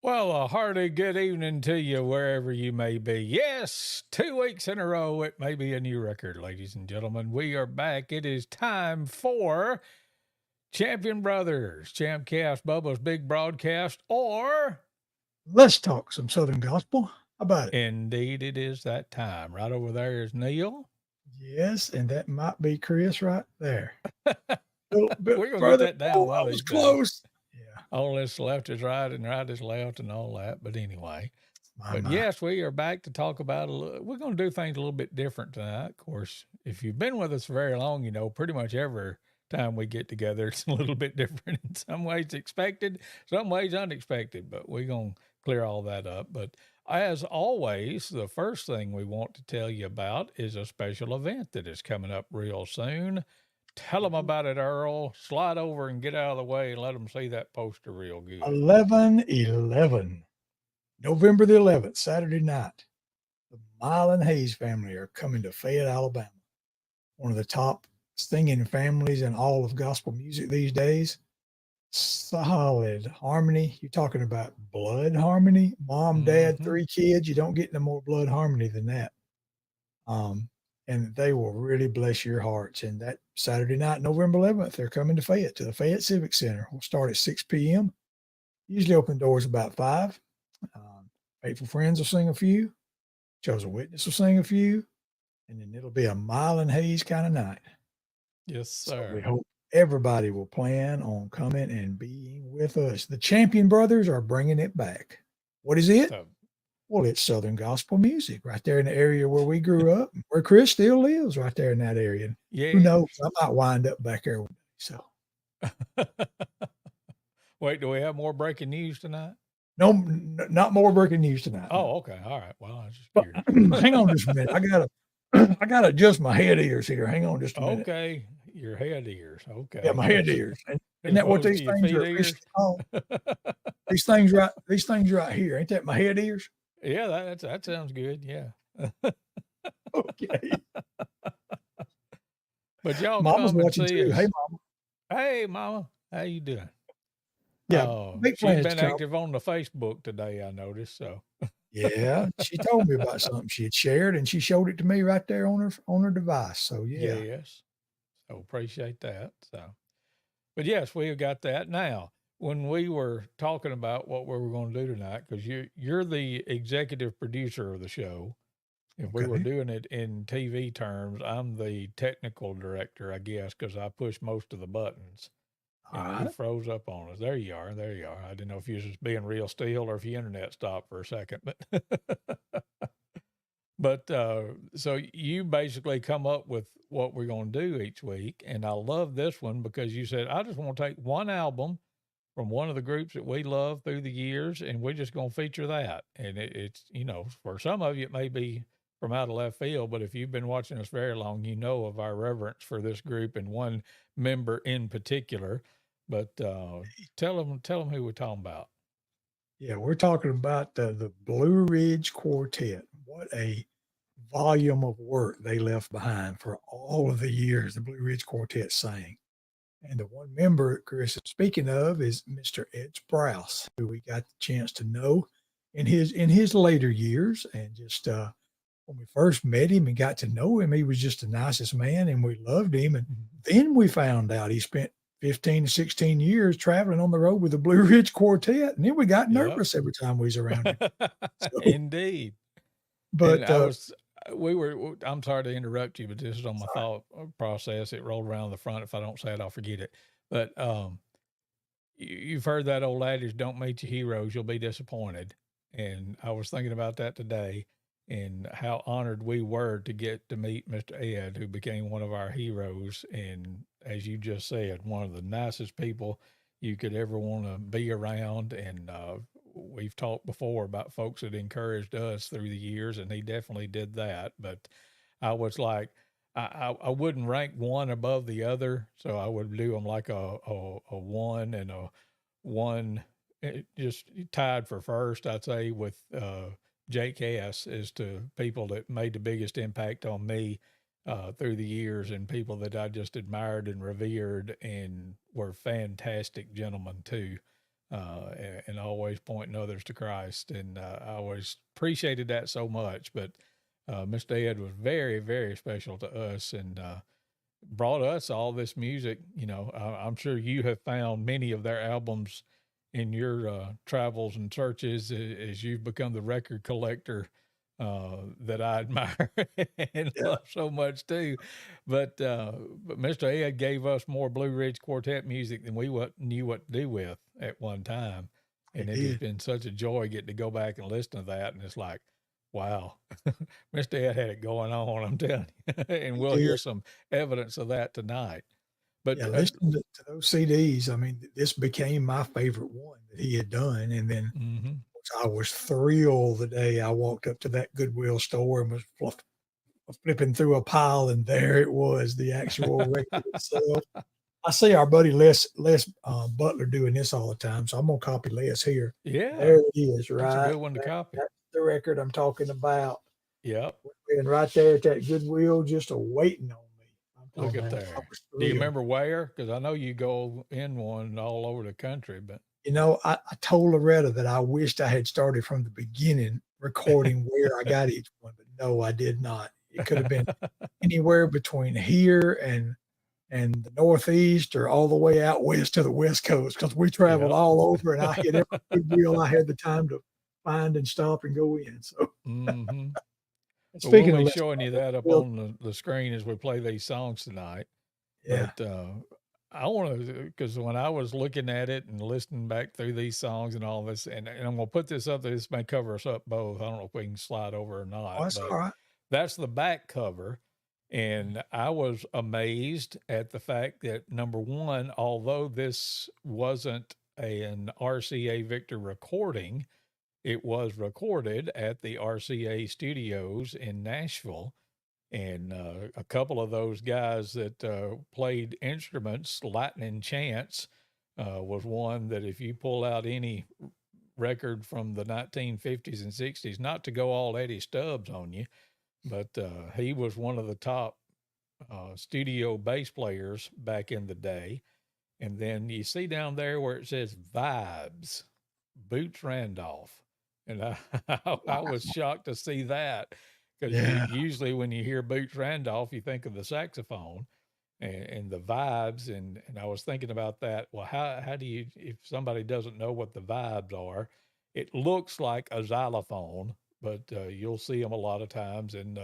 Well, a hearty good evening to you wherever you may be. Yes, 2 weeks in a row, it may be a new record, ladies and gentlemen. We are back. It is time for Champion Brothers, ChampCast, Bubba's Big Broadcast, or Let's talk some Southern gospel. How about it? indeed it is that time. Right over there is Neal. Yes, and that might be Chris right there. A little bit We're going to get further. that down Oh, one I of was these days. close. Yeah, All this left is right and right is left and all that. But anyway. my, But my. yes, we are back to talk about we're going to do things a little bit different tonight. Of course, if you've been with us very long, you know pretty much every time we get together, it's a little bit different. In some ways expected, some ways unexpected. But we're going to clear all that up. But as always, the first thing we want to tell you about is a special event that is coming up real soon. Tell them about it, Earl. Slide over and get out of the way and let them see that poster real good. 11/11, November the 11th, Saturday night. The Mile and Hayes family are coming to Fayette, Alabama. One of the top singing families in all of gospel music these days. Solid harmony. You're talking about blood harmony. Mom, dad, Mm-hmm. 3 kids. You don't get no more blood harmony than that. Um, and they will really bless your hearts. And that Saturday night, November 11th, they're coming to Fayette to the Fayette Civic Center. We'll start at 6 p.m. Usually open doors about 5. Faithful Friends will sing a few. Chosen Witness will sing a few. And then it'll be a Mile and Haze kind of night. Yes, So we sir. hope everybody will plan on coming and being with us. The Champion Brothers are bringing it back. What is it? So Well, it's Southern gospel music right there in the area where we grew up, where Chris still lives, right there in that area. And who yeah. knows? I might wind up back there one day. So, Wait, do we have more breaking news tonight? no, not more breaking news tonight. No. Oh, okay. All right. Well, I was just But curious. hang on just a minute. I gotta adjust my head ears here. Hang on just a minute. Okay. Your head ears. Yeah, Okay. my head ears. And isn't As that what opposed these to your things feet are officially ears. called? These things right here. Ain't that my head ears? Yeah, that sounds good. Yeah. Okay. But y'all Mama's come and watching see too. Hey, us. mama. Hey, Mama. How you doing? Yeah, Oh, make she's plans to been come. active on the Facebook today, I noticed. So, Yeah, she told me about something she had shared, and she showed it to me right there on her device. So yeah, yes. So, appreciate that. So, but yes, we have got that. Now, when we were talking about what we were going to do tonight, because you're the executive producer of the show. If we were okay, doing it in TV terms, I'm the technical director, I guess, because I push most of the buttons. all And he right. froze up on us. There you are. There you are. I didn't know if you was just being real still or if your internet stopped for a second, but but so you basically come up with what we're going to do each week, and I love this one because you said I just want to take one album from one of the groups that we love through the years, and we're just going to feature that. And it's for some of you it may be from out of left field, but if you've been watching us very long, you know of our reverence for this group and one member in particular. But tell them who we're talking about. Yeah, we're talking about the Blue Ridge Quartet. What a volume of work they left behind for all of the years the Blue Ridge Quartet sang. And the one member Chris is speaking of is Mr. Ed Sprouse, who we got the chance to know in his later years. And just when we first met him and got to know him, he was just the nicest man, and we loved him. And then we found out he spent 15 to 16 years traveling on the road with the Blue Ridge Quartet, and then we got Yep. nervous every time we was around him. So, Indeed. And but I was, we were, I'm sorry to interrupt you, but this is on my sorry. thought process. It rolled around the front. If I don't say it, I'll forget it. But you've heard that old adage, don't meet your heroes, you'll be disappointed. And I was thinking about that today and how honored we were to get to meet Mr. Ed, who became one of our heroes. And as you just said, one of the nicest people you could ever want to be around. And we've talked before about folks that encouraged us through the years, and he definitely did that. But I was like, I wouldn't rank one above the other, so I would do them like a one and a one, just tied for first. I'd say with Jake S as to people that made the biggest impact on me through the years, and people that I just admired and revered and were fantastic gentlemen too. and always pointing others to Christ. And I always appreciated that so much. But Mr. Ed was very, very special to us, and brought us all this music. I'm sure you have found many of their albums in your travels and searches as you've become the record collector that I admire and Yeah, love so much too. But Mr. Ed gave us more Blue Ridge Quartet music than we knew what to do with at one time, he and it has did. been such a joy getting to go back and listen to that. And it's like, wow, Mr. Ed had it going on. I'm telling you, and He we'll hear did. some evidence of that tonight. But Yeah, listening to those CDs, I mean, this became my favorite one that he had done, and then mhm. I was thrilled the day I walked up to that Goodwill store and was flipping through a pile, and there it was, the actual record itself. I see our buddy Les Butler doing this all the time, so I'm gonna copy Les here. Yeah, There it is, that's a right? good one to copy. That's the record I'm talking about. Yep. And right there at that Goodwill, just a waiting on me. I'm Look talking at about. I there. was Do you thrilled. remember where? Because I know you go in one all over the country, but I told Loretta that I wished I had started from the beginning recording where I got each one, but no, I did not. It could have been anywhere between here and the Northeast or all the way out west to the West Coast because we traveled yep. all over and I hit every Goodwill I had the time to find and stop and go in. So, Hmm. and But we'll speaking of be Les showing you Butler, that up Bill, on the screen as we play these songs tonight. yeah, But I want to, because when I was looking at it and listening back through these songs and all this, and I'm going to put this up there, this may cover us up both. I don't know if we can slide over or oh, not, that's but all right. that's the back cover. And I was amazed at the fact that, number one, although this wasn't an RCA Victor recording, it was recorded at the RCA studios in Nashville. And a couple of those guys that played instruments, Lightning Chance was one that if you pull out any record from the 1950s and 60s, not to go all Eddie Stubbs on you, but he was one of the top studio bass players back in the day. And then you see down there where it says Vibes, Boots Randolph. And I was shocked to see that because Yeah, usually when you hear Boots Randolph, you think of the saxophone and the vibes. And I was thinking about that. Well, how do you, if somebody doesn't know what the vibes are, it looks like a xylophone, but you'll see them a lot of times in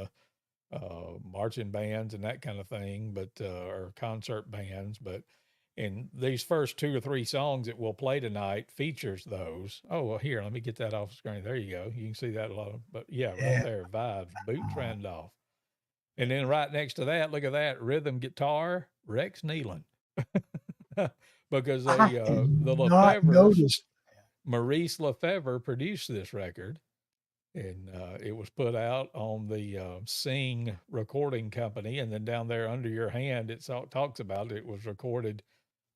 marching bands and that kind of thing, but or concert bands. But in these first two or three songs that we'll play tonight features those. Oh, well, here, let me get that off the screen. There you go. You can see that a lot of, but yeah, right yeah. there, Vibes, Boots Oh, Randolph. And then right next to that, look at that rhythm guitar, Rex Nealon. Because I had the not Lefevres, noticed. Maurice Lefevre produced this record, and it was put out on the Sing Recording Company. And then down there under your hand, it talks about it was recorded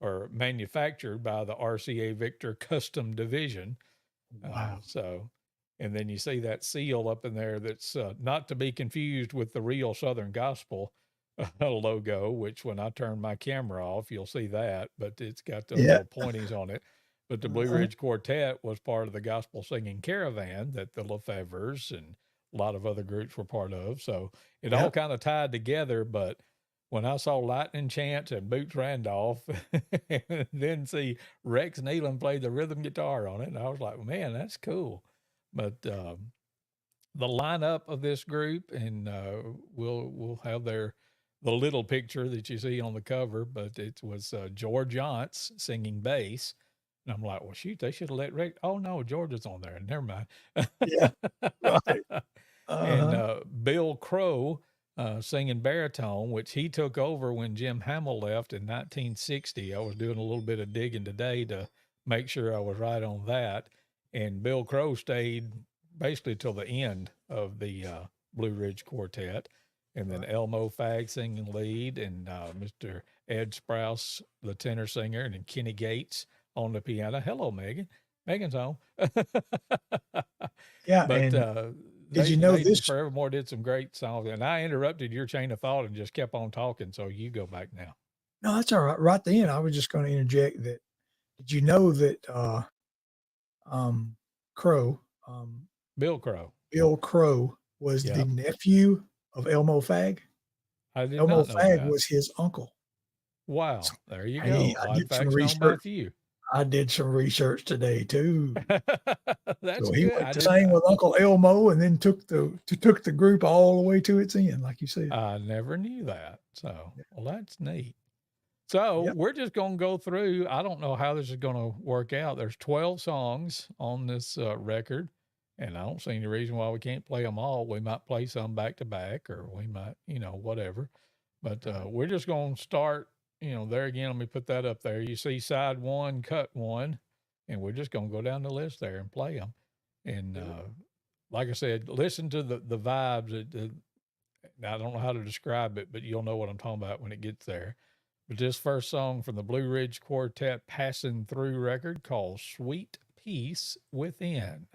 or manufactured by the RCA Victor Custom Division. Wow. So, and then you see that seal up in there that's not to be confused with the real Southern Gospel logo, which when I turn my camera off, you'll see that, but it's got those Yeah. little pointies on it. But the Blue Uh-huh. Ridge Quartet was part of the gospel singing caravan that the Lefevres and a lot of other groups were part of. So it all Yep. kind of tied together. But when I saw Lightning Chance and Boots Randolph, and then see Rex Nealon play the rhythm guitar on it, and I was like, man, that's cool. But the lineup of this group, and we'll have the little picture that you see on the cover, but it was George Yance singing bass. And I'm like, well, shoot, they should have let Rick. Oh no, George is on there. Never mind. Yeah. Right. And Uh-huh. Bill Crow singing baritone, which he took over when Jim Hamill left in 1960. I was doing a little bit of digging today to make sure I was right on that. And Bill Crow stayed basically till the end of the Blue Ridge Quartet. And then Right. Elmo Fag singing lead, and Mr. Ed Sprouse, the tenor singer, and then Kenny Gates on the piano. Hello, Megan. Megan's home. Yeah. But And did they you know they this? forevermore did some great songs, and I interrupted your chain of thought and just kept on talking. So you go back now. No, that's all right. Right then, I was just going to interject that. Did you know that Crow, Bill Crow. Bill Crow, was the Yep. nephew of Elmo Fagg. I did Elmo not know Fagg that. was his uncle. So Wow. There you I go. Odd facts known by few. I did some research today too. That's So he good. went to sing with Uncle Elmo and then took the group all the way to its end, like you said. I never knew that. So, Yeah. well, that's neat. So Yep. we're just going to go through. I don't know how this is going to work out. There's 12 songs on this record, and I don't see any reason why we can't play them all. We might play some back to back, or we might, whatever. But we're just going to start, there again. Let me put that up there. You see side one, cut one, and we're just going to go down the list there and play them. And like I said, listen to the vibes. I don't know how to describe it, but you'll know what I'm talking about when it gets there. But this first song from the Blue Ridge Quartet Passing Through record called Sweet Peace Within.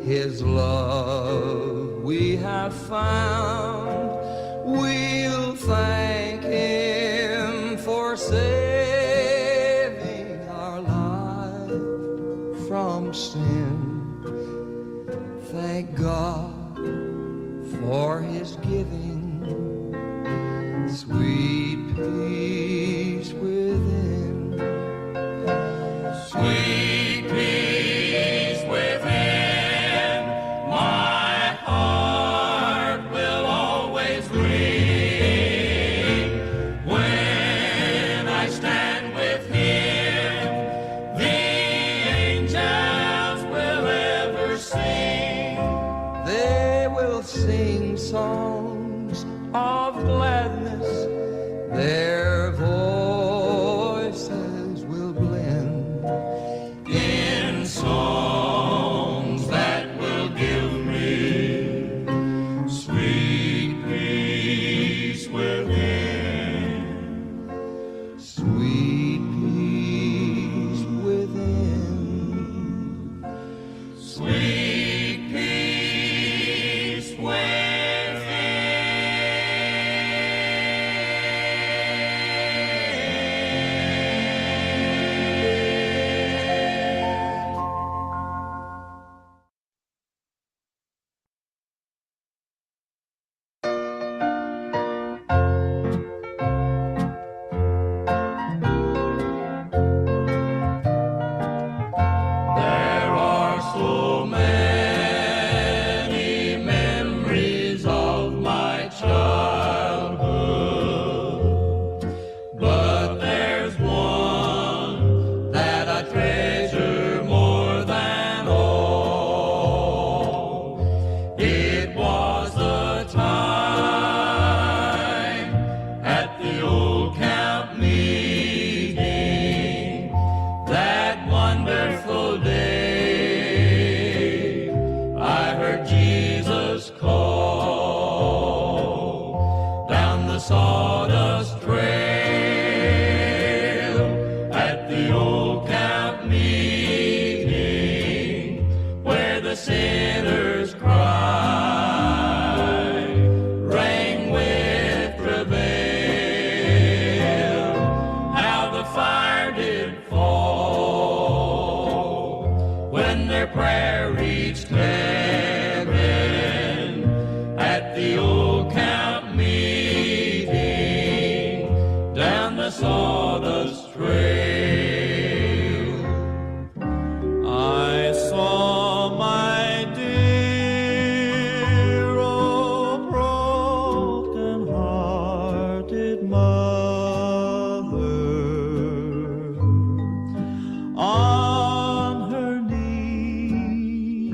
His love we have found, we'll thank Him for saving our life from sin. Thank God for His giving sweet peace within. Sweet peace within, my heart will always ring. When I stand with Him, the angels will ever sing. They will sing songs of gladness, their sawdust trail at the old camp meeting where the sinners cry rang with travail. How the fire did fall when their prayer reached heaven at the old camp meeting down the sawdust trail. I saw my dear old broken-hearted mother on her knees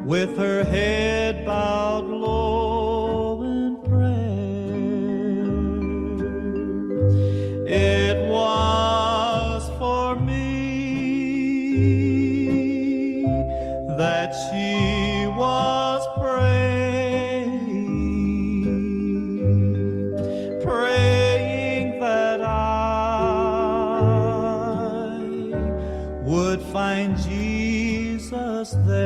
with her head bowed low in prayer. It was for me that she was praying that I would find Jesus there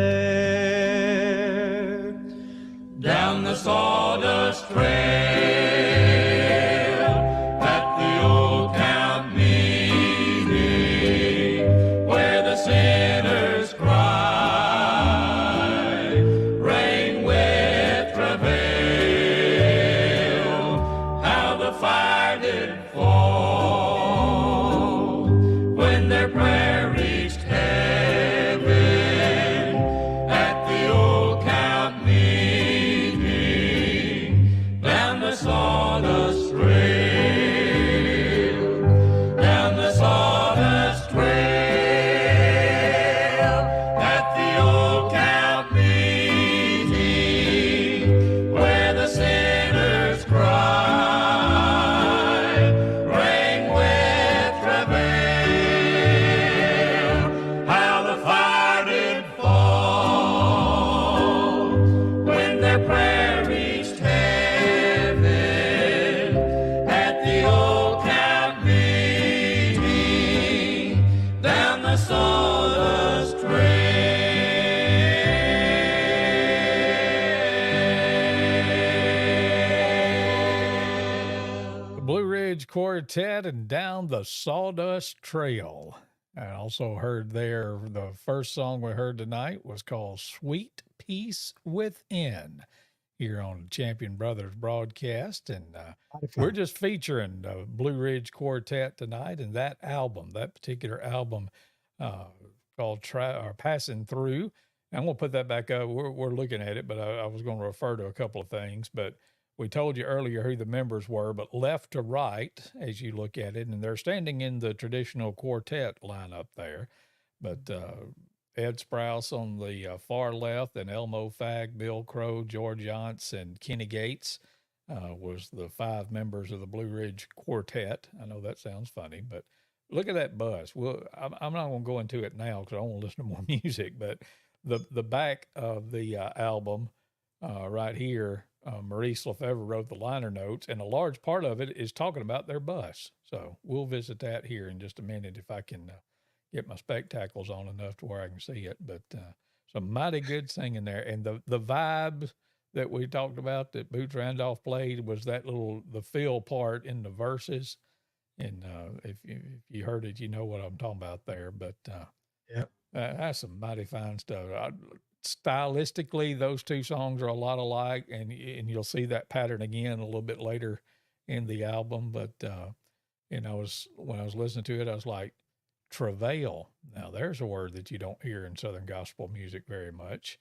down the sawdust trail at the old camp meeting where the sinners cry rain with travail. How the fire did fall when their prayer reached heaven at the old camp meeting down the sawdust trail, down the sawdust trail at the old camp meeting where the sinners cry rang with travail. How the fire did fall when their prayer reached heaven at the old camp meeting down the sawdust trail. The Blue Ridge Quartet and Down the Sawdust Trail. I also heard there the first song we heard tonight was called Sweet Peace Within here on Champion Brothers broadcast. And Mighty we're fine. just featuring the Blue Ridge Quartet tonight and that album, that particular album called Passing Through. And I'm going to put that back up. We're looking at it, but I was going to refer to a couple of things. But we told you earlier who the members were, but left to right, as you look at it, and they're standing in the traditional quartet lineup there. But Ed Sprouse on the far left, and Elmo Fag, Bill Crow, George Yance, and Kenny Gates was the five members of the Blue Ridge Quartet. I know that sounds funny, but look at that bus. Well, I'm not going to go into it now because I want to listen to more music, but the back of the album right here, Maurice Lefebvre wrote the liner notes, and a large part of it is talking about their bus. So we'll visit that here in just a minute if I can get my spectacles on enough to where I can see it. But some mighty good singing there. And the vibe that we talked about that Boots Randolph played was that the fill part in the verses. And if you heard it, you know what I'm talking about there. But Yep. that's some mighty fine stuff. Stylistically, those two songs are a lot alike, and you'll see that pattern again a little bit later in the album. But when I was listening to it, I was like, travail. Now there's a word that you don't hear in Southern gospel music very much.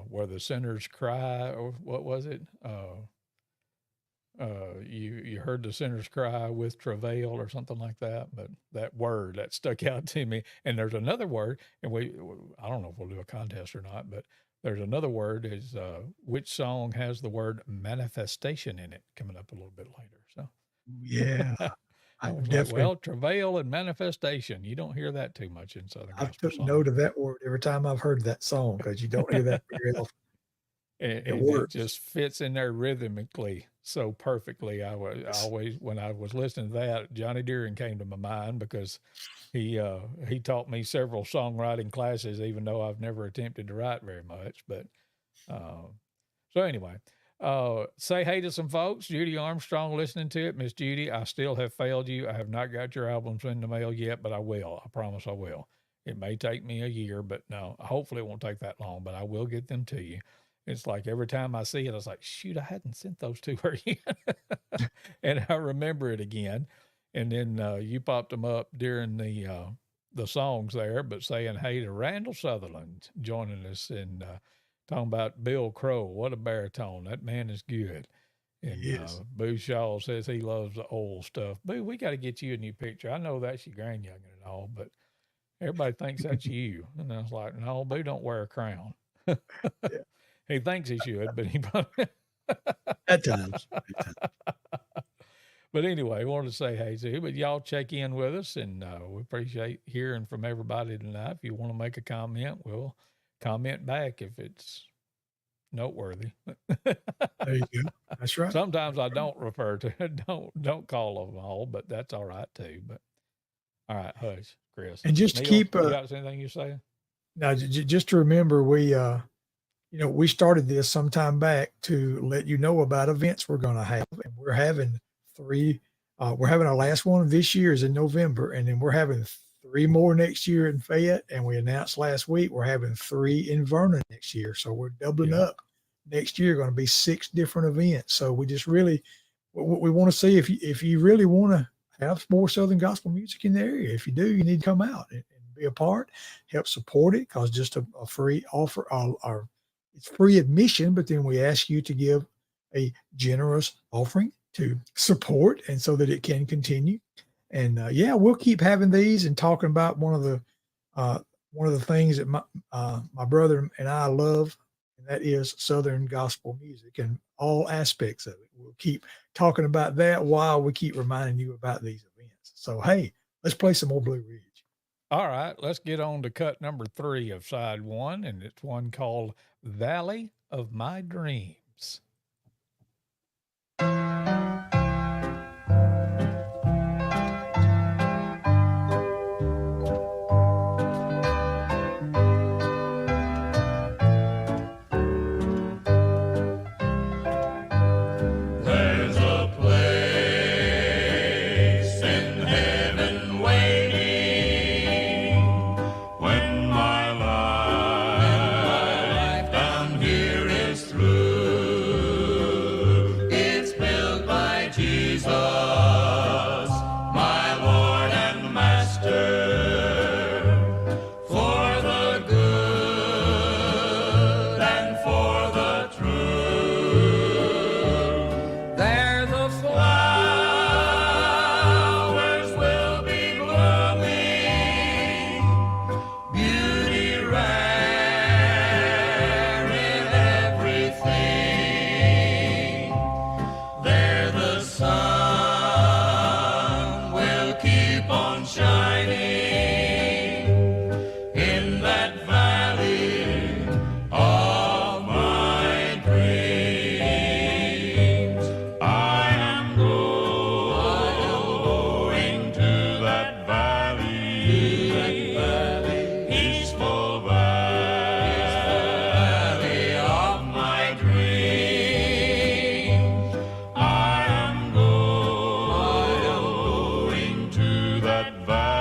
Where the sinners cry, or what was it? You heard the sinners cry with travail or something like that, but that word that stuck out to me. And there's another word, and I don't know if we'll do a contest or not, but there's another word is which song has the word manifestation in it, coming up a little bit later. So Yeah. I I was like, definitely, well, travail and manifestation. You don't hear that too much in Southern I've gospel took songs. note of that word every time I've heard that song because you don't hear that very often. It and it works. just fits in there rhythmically so perfectly. I was always, when I was listening to that, Johnny Deering came to my mind because he taught me several songwriting classes, even though I've never attempted to write very much. But uh, so anyway, say hey to some folks. Judy Armstrong listening to it. Miss Judy, I still have failed you. I have not got your albums in the mail yet, but I will. I promise I will. It may take me a year, but no, hopefully it won't take that long, but I will get them to you. It's like every time I see it, I was like, shoot, I hadn't sent those to her yet. And I remember it again. And then you popped them up during the songs there, but saying hey to Randall Sutherland joining us and talking about Bill Crow. What a baritone. That man is good. And Yes. Boo Shaw says he loves the old stuff. Boo, we got to get you a new picture. I know that's your grandyoungin and all, but everybody thinks that's you. And I was like, no, Boo don't wear a crown. Yeah. He thinks he should, but he probably. At times. But anyway, I wanted to say hey to you, but y'all check in with us, and we appreciate hearing from everybody tonight. If you want to make a comment, we'll comment back if it's noteworthy. There you go. That's right. Sometimes I don't refer to don't call them all, but that's all right too. But all right, hush, Chris. And just to Neal, keep you got anything you say? now, just to remember, we started this some time back to let you know about events we're going to have, and we're having three. We're having our last one this year is in November, and then we're having 3 more next year in Fayette. And we announced last week we're having 3 in Vernon next year, so we're doubling up. Next year, going to be 6 different events. So we just really we want to see if you really want to have more Southern gospel music in the area. If you do, you need to come out and be a part, help support it, because just a free offer. It's free admission, but then we ask you to give a generous offering to support and so that it can continue. And we'll keep having these and talking about one of the things that my brother and I love, and that is Southern gospel music and all aspects of it. We'll keep talking about that while we keep reminding you about these events. So, hey, let's play some more Blue Ridge. All right, let's get on to cut number 3 of side 1, and it's one called Valley of My Dreams. There's a place in heaven waiting when my life down here is through. It's built by Jesus, my Lord and Master, for the good and for the true. There the flowers will be blooming, beauty rare in everything. There the sun will keep on shining in that valley of my dreams. I am going to that valley, peaceful valley of my dreams. I am going to that valley.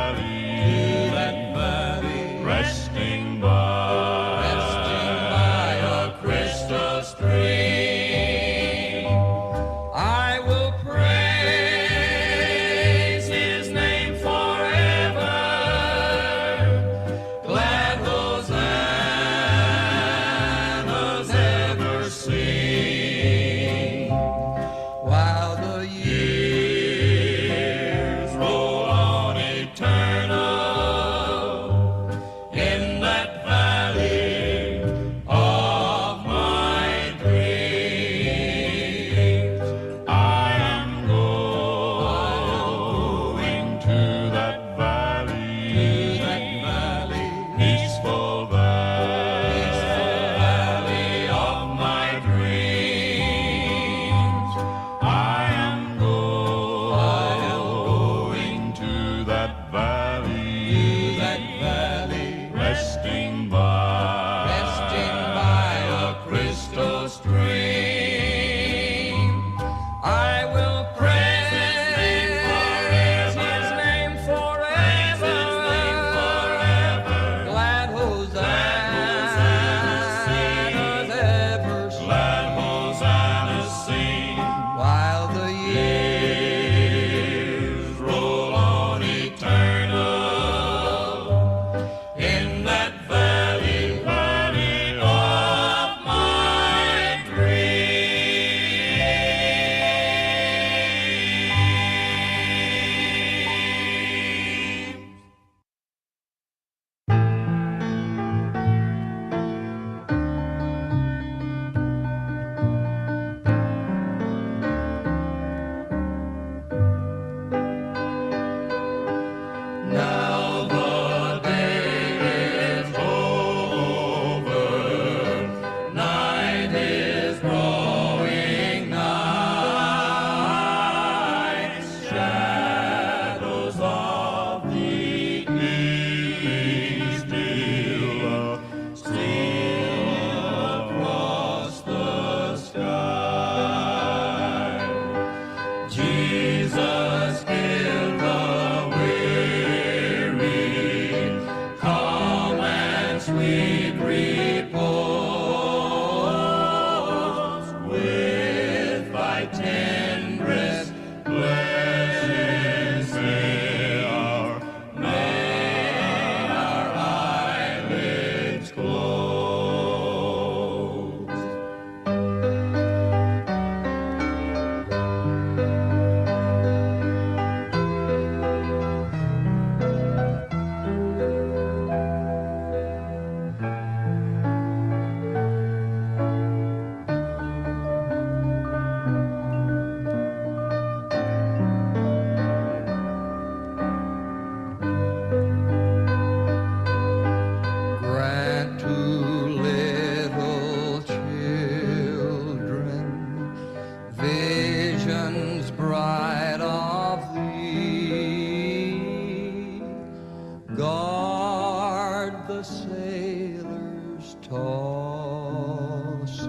the sailors tossing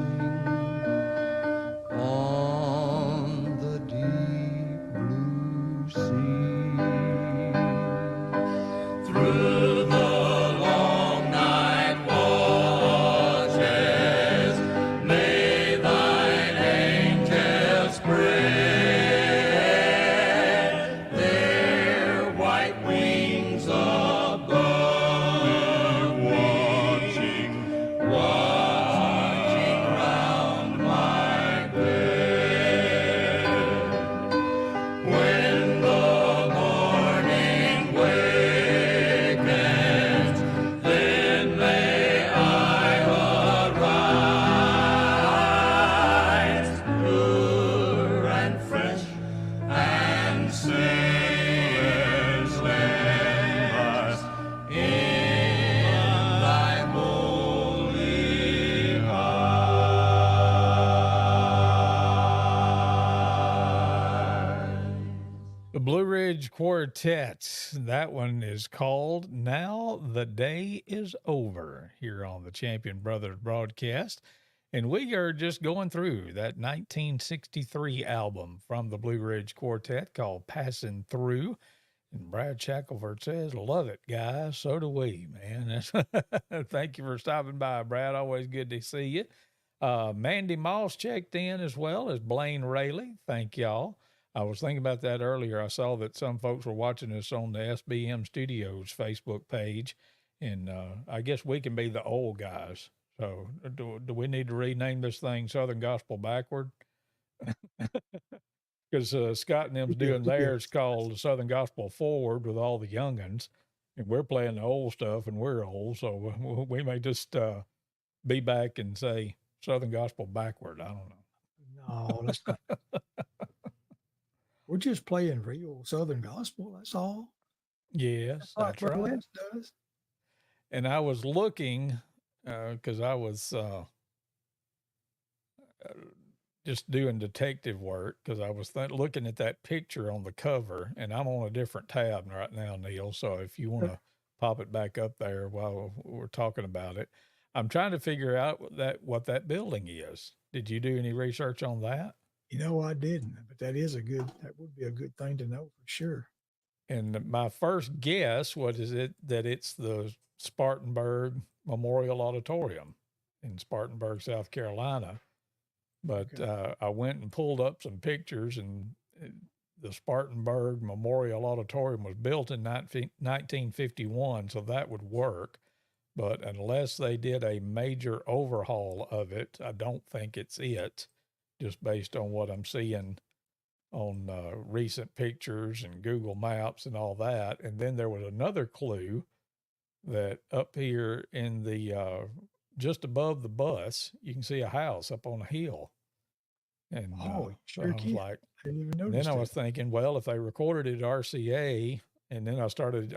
on the deep blue sea. Through the long night watches, may thine angels spread their white wings above, watching round my bed. When the morning wakens, then may I arise, pure and fresh, and sailors lend us in thy holy eyes. The Blue Ridge Quartet. That one is called Now the Day is Over here on the Champion Brothers broadcast. And we are just going through that 1963 album from the Blue Ridge Quartet called Passing Through. And Brad Shackelford says, love it, guys. So do we, man. Thank you for stopping by, Brad. Always good to see you. Mandy Moss checked in as well as Blaine Rayleigh. Thank y'all. I was thinking about that earlier. I saw that some folks were watching us on the SBM Studios Facebook page, and I guess we can be the old guys. So do we need to rename this thing Southern Gospel Backward? Because Scott and them's doing theirs called Southern Gospel Forward with all the young'uns, and we're playing the old stuff, and we're old, so we may just be back and say Southern Gospel Backward. I don't know. No, that's not. We're just playing real Southern gospel. That's all. Yes, that's what right. Lance does. And I was looking because I was just doing detective work because I was looking at that picture on the cover, and I'm on a different tab right now, Neil. So if you want to pop it back up there while we're talking about it, I'm trying to figure out what that building is. Did you do any research on that? You know, I didn't, but that would be a good thing to know for sure. And my first guess that it's the Spartanburg Memorial Auditorium in Spartanburg, South Carolina. But I went and pulled up some pictures, and the Spartanburg Memorial Auditorium was built in 1951, so that would work. But unless they did a major overhaul of it, I don't think it's it, just based on what I'm seeing on recent pictures and Google Maps and all that. And then there was another clue that up here in the just above the bus, you can see a house up on a hill. And Oh, so sure I was can. like, I didn't even then notice I that. was thinking, well, if they recorded it at RCA, and then I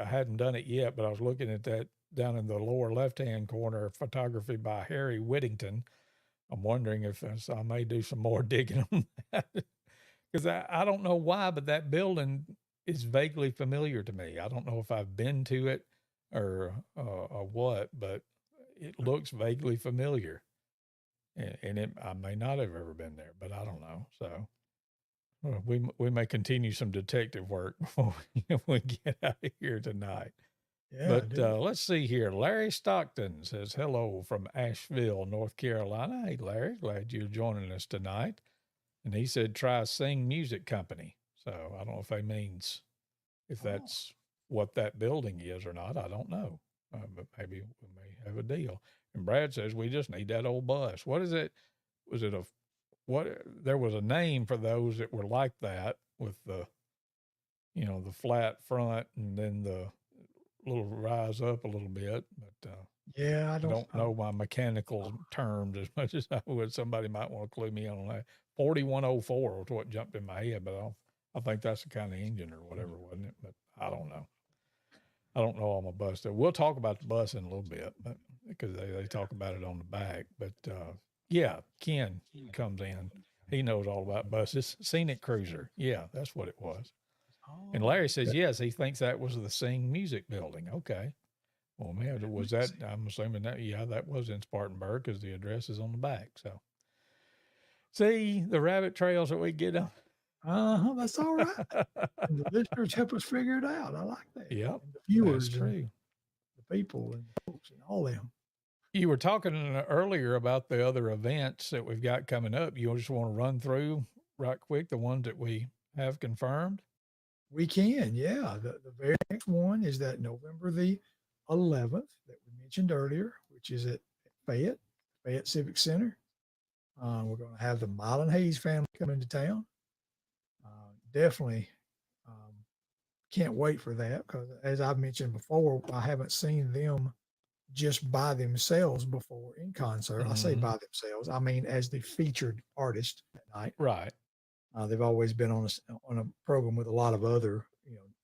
hadn't done it yet, but I was looking at that down in the lower left-hand corner, photography by Harry Whittington. I'm wondering if I may do some more digging on that. Because I don't know why, but that building is vaguely familiar to me. I don't know if I've been to it or what, but it looks vaguely familiar. And I may not have ever been there, but I don't know. So we may continue some detective work before we get out of here tonight. Yeah, But let's see here. Larry Stockton says hello from Asheville, North Carolina. Hey, Larry, glad you're joining us tonight. And he said, try Sing Music Company. So I don't know if that means if that's what that building is or not. I don't know. But maybe we may have a deal. And Brad says, we just need that old bus. What is it? Was it there was a name for those that were like that with the flat front and then the little rise up a little bit. But yeah, I I don't don't know my mechanical terms as much as I would. Somebody might want to clue me in on that. 4104 was what jumped in my head, but I think that's the kind of engine or whatever, wasn't it? But I don't know. I don't know all my bus stuff. We'll talk about the bus in a little bit, but because they talk about it on the back. But yeah, Ken comes in. He knows all about buses. Scenic Cruiser. Yeah, that's what it was. And Larry says, yes, he thinks that was the Sing Music Building. Okay. Well, man, was that? I'm assuming that. Yeah, that was in Spartanburg because the address is on the back. So, see the rabbit trails that we get on. That's all right. And the listeners help us figure it out. I like that. Yep, And the that's viewers and true. the people and the folks and all them. You were talking earlier about the other events that we've got coming up. You just want to run through right quick the ones that we have confirmed? We can, yeah. The very next one is that November the 11th that we mentioned earlier, which is at Fayette Civic Center. We're going to have the Mile and Hayes family come into town. Definitely can't wait for that because, as I've mentioned before, I haven't seen them just by themselves before in concert. I say by themselves, I mean as the featured artist that night. Right. They've always been on a program with a lot of other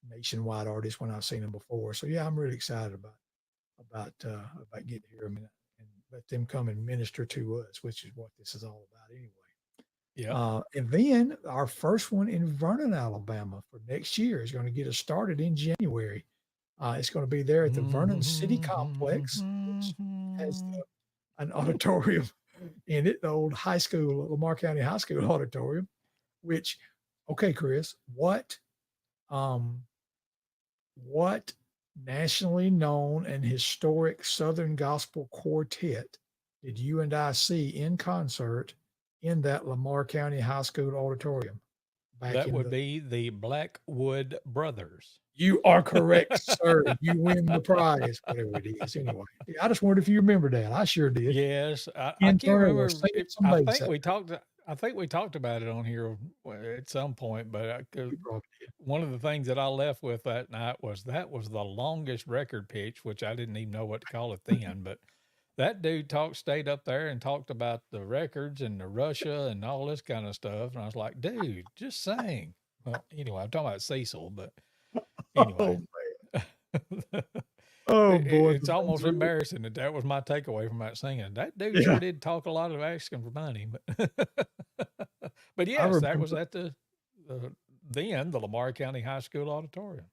nationwide artists when I've seen them before. So yeah, I'm really excited about getting to hear them and let them come and minister to us, which is what this is all about anyway. Yeah. And then our first one in Vernon, Alabama for next year is going to get us started in January. It's going to be there at the Vernon City Complex, which has an auditorium in it, the old high school, Lamar County High School auditorium. Which, okay, Chris, what nationally known and historic Southern Gospel quartet did you and I see in concert in that Lamar County High School auditorium? That would be the Blackwood Brothers. You are correct, sir. You win the prize, whatever it is. Anyway, I just wondered if you remember that. I sure did. Yes, I can't remember. I think we talked about it on here at some point, but one of the things that I left with that night was that was the longest record pitch, which I didn't even know what to call it then. But that dude stayed up there and talked about the records and the Russia and all this kind of stuff, and I was like, dude, just sing. Well, anyway, I'm talking about Cecil, but anyway. Oh boy, it's almost embarrassing that was my takeaway from that singing. That dude sure did talk a lot of asking for money, but yes, that was at the Lamar County High School auditorium.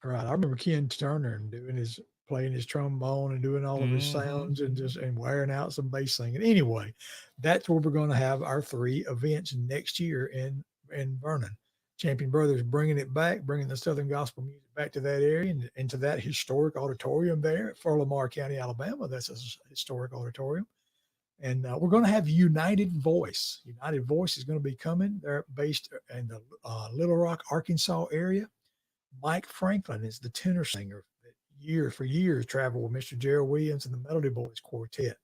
Right, I remember Ken Turner and playing his trombone and doing all of his sounds and wearing out some bass singing. Anyway, that's where we're going to have our 3 events next year in Vernon. Champion Brothers bringing it back, bringing the Southern Gospel music back to that area and into that historic auditorium there for Lamar County, Alabama. That's a historic auditorium. And we're going to have United Voice. United Voice is going to be coming. They're based in the Little Rock, Arkansas area. Mike Franklin is the tenor singer that for years traveled with Mr. Gerald Williams and the Melody Boys Quartet.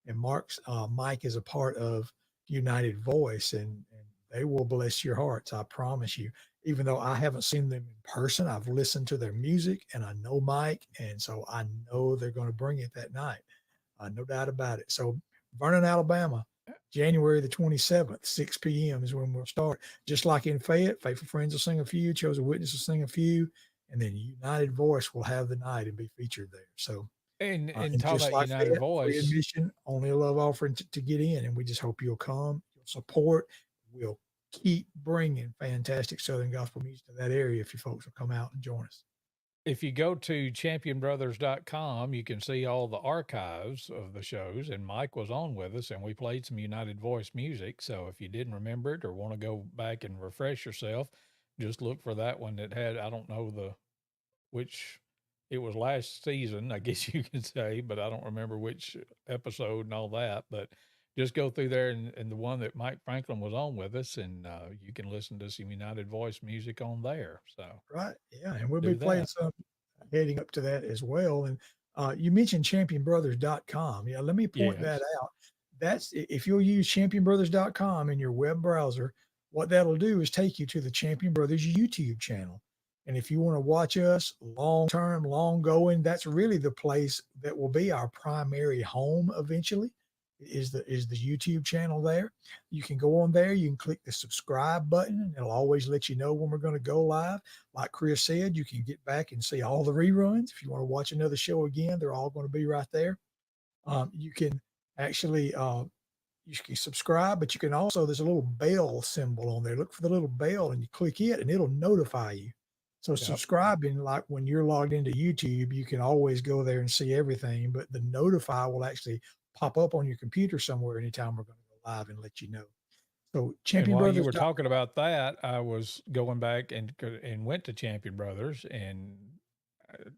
And Mike is a part of United Voice, and they will bless your hearts, I promise you. Even though I haven't seen them in person, I've listened to their music and I know Mike, and so I know they're going to bring it that night. No doubt about it. So Vernon, Alabama, January the 27th, 6 p.m. is when we'll start. Just like in Fayette, Faithful Friends will sing a few, Chosen Witness will sing a few, and then United Voice will have the night and be featured there. So, and talking about United Fayette, Voice, free admission, only a love offering to get in, and we just hope you'll come, you'll support. We'll keep bringing fantastic Southern Gospel music to that area if you folks will come out and join us. If you go to championbrothers.com, you can see all the archives of the shows, and Mike was on with us, and we played some United Voice music. So if you didn't remember it or want to go back and refresh yourself, just look for that one that had, I don't know which, it was last season, I guess you could say, but I don't remember which episode and all that. But just go through there and the one that Mike Franklin was on with us, and you can listen to some United Voice music on there. So right, yeah, and we'll be playing some heading up to that as well. And you mentioned championbrothers.com. Yeah, let me point that out. That's if you'll use championbrothers.com in your web browser, what that'll do is take you to the Champion Brothers YouTube channel. And if you want to watch us long-term, long-going, that's really the place that will be our primary home eventually. Is the YouTube channel there. You can go on there, you can click the subscribe button, and it'll always let you know when we're going to go live. Like Chris said, you can get back and see all the reruns. If you want to watch another show again, they're all going to be right there. You can actually you can subscribe, but you can also, there's a little bell symbol on there. Look for the little bell and you click it and it'll notify you So Yep. subscribing, like when you're logged into YouTube, you can always go there and see everything, but the notify will actually pop up on your computer somewhere anytime we're going to go live and let you know. So And while you were championbrothers.com. talking about that, I was going back and went to Champion Brothers, and of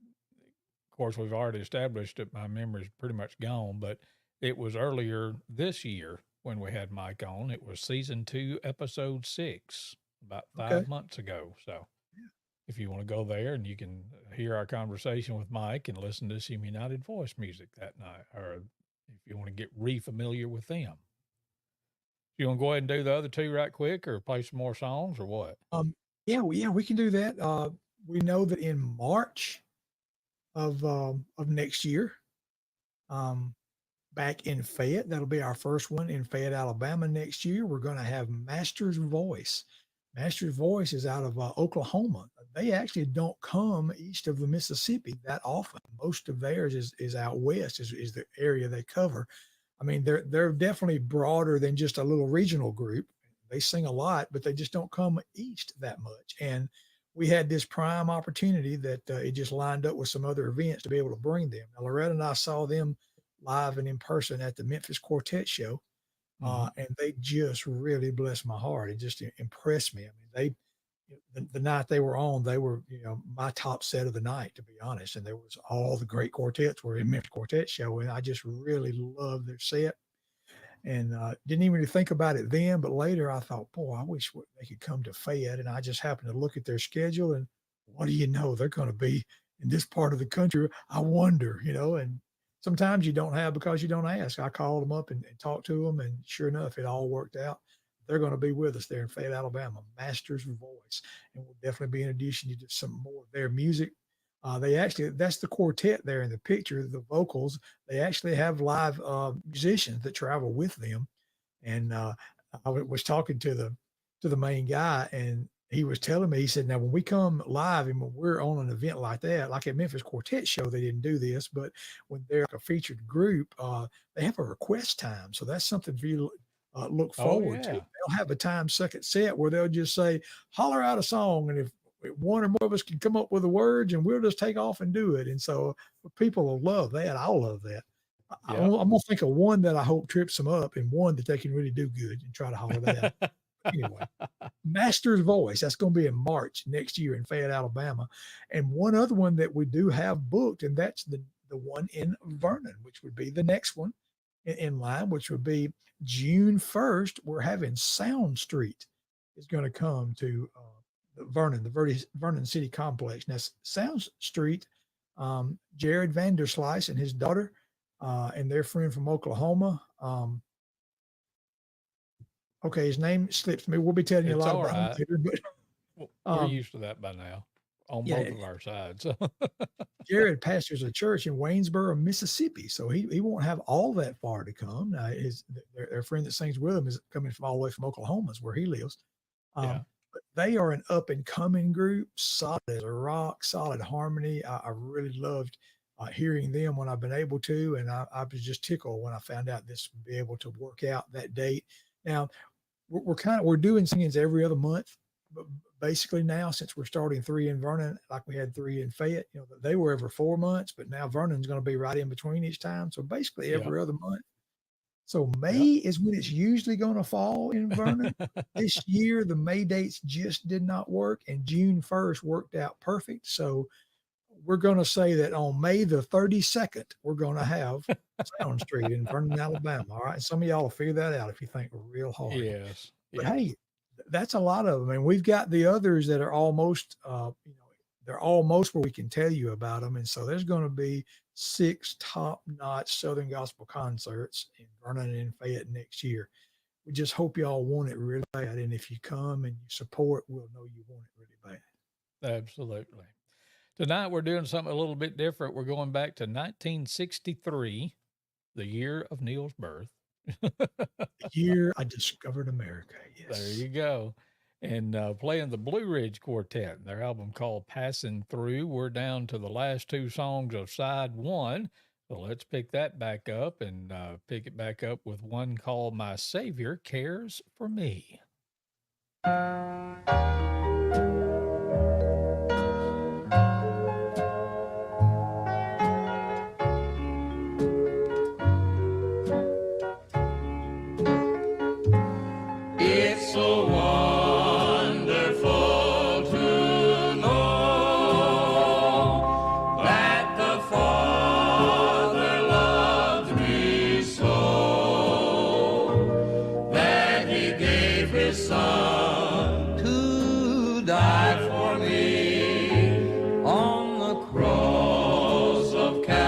course we've already established that my memory's pretty much gone, but it was earlier this year when we had Mike on. It was season 2, episode 6, about Okay. 5 months ago. So if you want to go there and you can hear our conversation with Mike and listen to some United Voice music that night, or if you want to get re-familiar with them. You want to go ahead and do the other two right quick, or play some more songs, or what? Yeah, we can do that. We know that in March of next year, um, back in Fayette, that'll be our first one in Fayette, Alabama next year. We're going to have Master's Voice. Master's Voice is out of Oklahoma. They actually don't come east of the Mississippi that often. Most of theirs is out west, is the area they cover. I mean, they're definitely broader than just a little regional group. They sing a lot, but they just don't come east that much. And we had this prime opportunity that it just lined up with some other events to be able to bring them. Now, Loretta and I saw them live and in person at the Memphis Quartet show, and they just really blessed my heart. It just impressed me. I mean, the night they were on, they were, my top set of the night, to be honest. And there was all the great quartets were in Memphis Quartet show, and I just really loved their set. And didn't even really think about it then, but later I thought, boy, I wish they could come to Fayette. And I just happened to look at their schedule, and what do you know? They're going to be in this part of the country. I wonder, and sometimes you don't have because you don't ask. I called them up and talked to them, and sure enough, it all worked out. They're going to be with us there in Fayette, Alabama, Master's Voice. And we'll definitely be introducing you to some more of their music. That's the quartet there in the picture, the vocals. They actually have live musicians that travel with them. And I was talking to the main guy, and he was telling me, he said, now when we come live and when we're on an event like that, like at Memphis Quartet show, they didn't do this, but when they're a featured group, they have a request time. So that's something for you to look Oh, forward to. yeah. They'll have a time second set where they'll just say, holler out a song. And if one or more of us can come up with the words, and we'll just take off and do it. And so people will love that. I'll love that. I'm going to think of one that I hope trips them up, and one that they can really do good and try to holler that out. Anyway, Master's Voice, that's going to be in March next year in Fayette, Alabama. And one other one that we do have booked, and that's the one in Vernon, which would be the next one in line, which would be June 1st. We're having Sound Street is going to come to Vernon, the Vernon City Complex. Now, Sound Street, Jared Vanderslice and his daughter, and their friend from Oklahoma. Okay, his name slips me. We'll be telling you a It's lot all about him right. later, but We're used to that by now on yeah, both of our sides. Jared pastors a church in Waynesboro, Mississippi, so he won't have all that far to come. Their friend that sings with him is coming from all the way from Oklahoma, is where he lives. Yeah. But they are an up and coming group, solid as a rock, solid harmony. I really loved hearing them when I've been able to, and I was just tickled when I found out this would be able to work out that date. Now we're doing singings every other month, but basically now, since we're starting 3 in Vernon, like we had 3 in Fayette, they were every 4 months, but now Vernon's going to be right in between each time. So basically every other month. So May is when it's usually going to fall in Vernon. This year, the May dates just did not work, and June 1st worked out perfect. So we're going to say that on May the 32nd, we're going to have Sound Street in Vernon, Alabama. All right. Some of y'all will figure that out if you think real hard. Yes. But Yes. hey, that's a lot of them. And we've got the others that are almost, they're almost where we can tell you about them. And so there's going to be 6 top-notch Southern gospel concerts in Vernon and Fayette next year. We just hope y'all want it really bad. And if you come and you support, we'll know you want it really bad. Absolutely. Tonight we're doing something a little bit different. We're going back to 1963, the year of Neal's birth. The year I discovered America. There Yes. you go. And playing the Blue Ridge Quartet, their album called Passing Through. We're down to the last 2 songs of side 1. So let's pick that back up and pick it back up with one called My Savior Cares for Me. me on the cross of Calvary.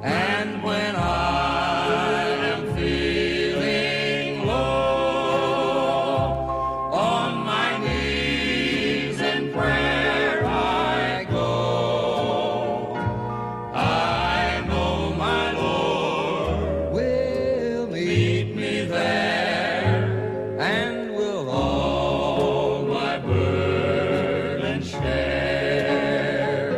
And when I am feeling low, on my knees in prayer I go. I know my Lord will meet me there, and will all my burdens share.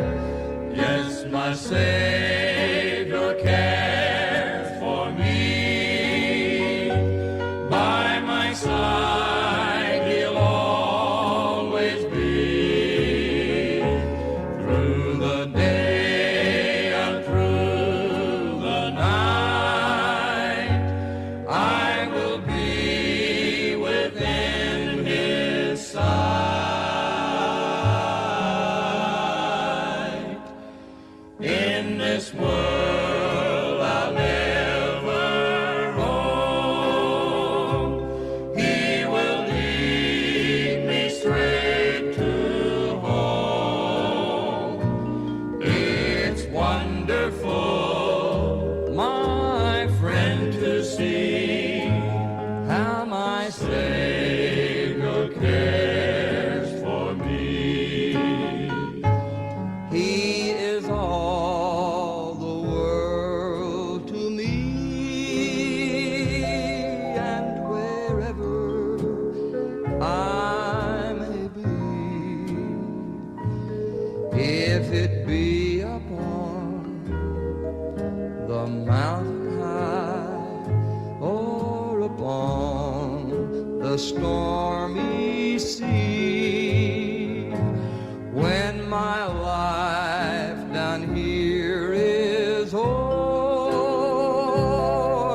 Yes, my Savior cares for me. By my side He'll always be, through the day and through the night. I will be within His sight. In this world I'll never roam. He will lead me straight to home. It's wonderful, my friend, to see how my Savior cares for me. He is all the world to me, and wherever I may be, if it be upon the mountain high or upon the stormy sea, when my life down here is o'er,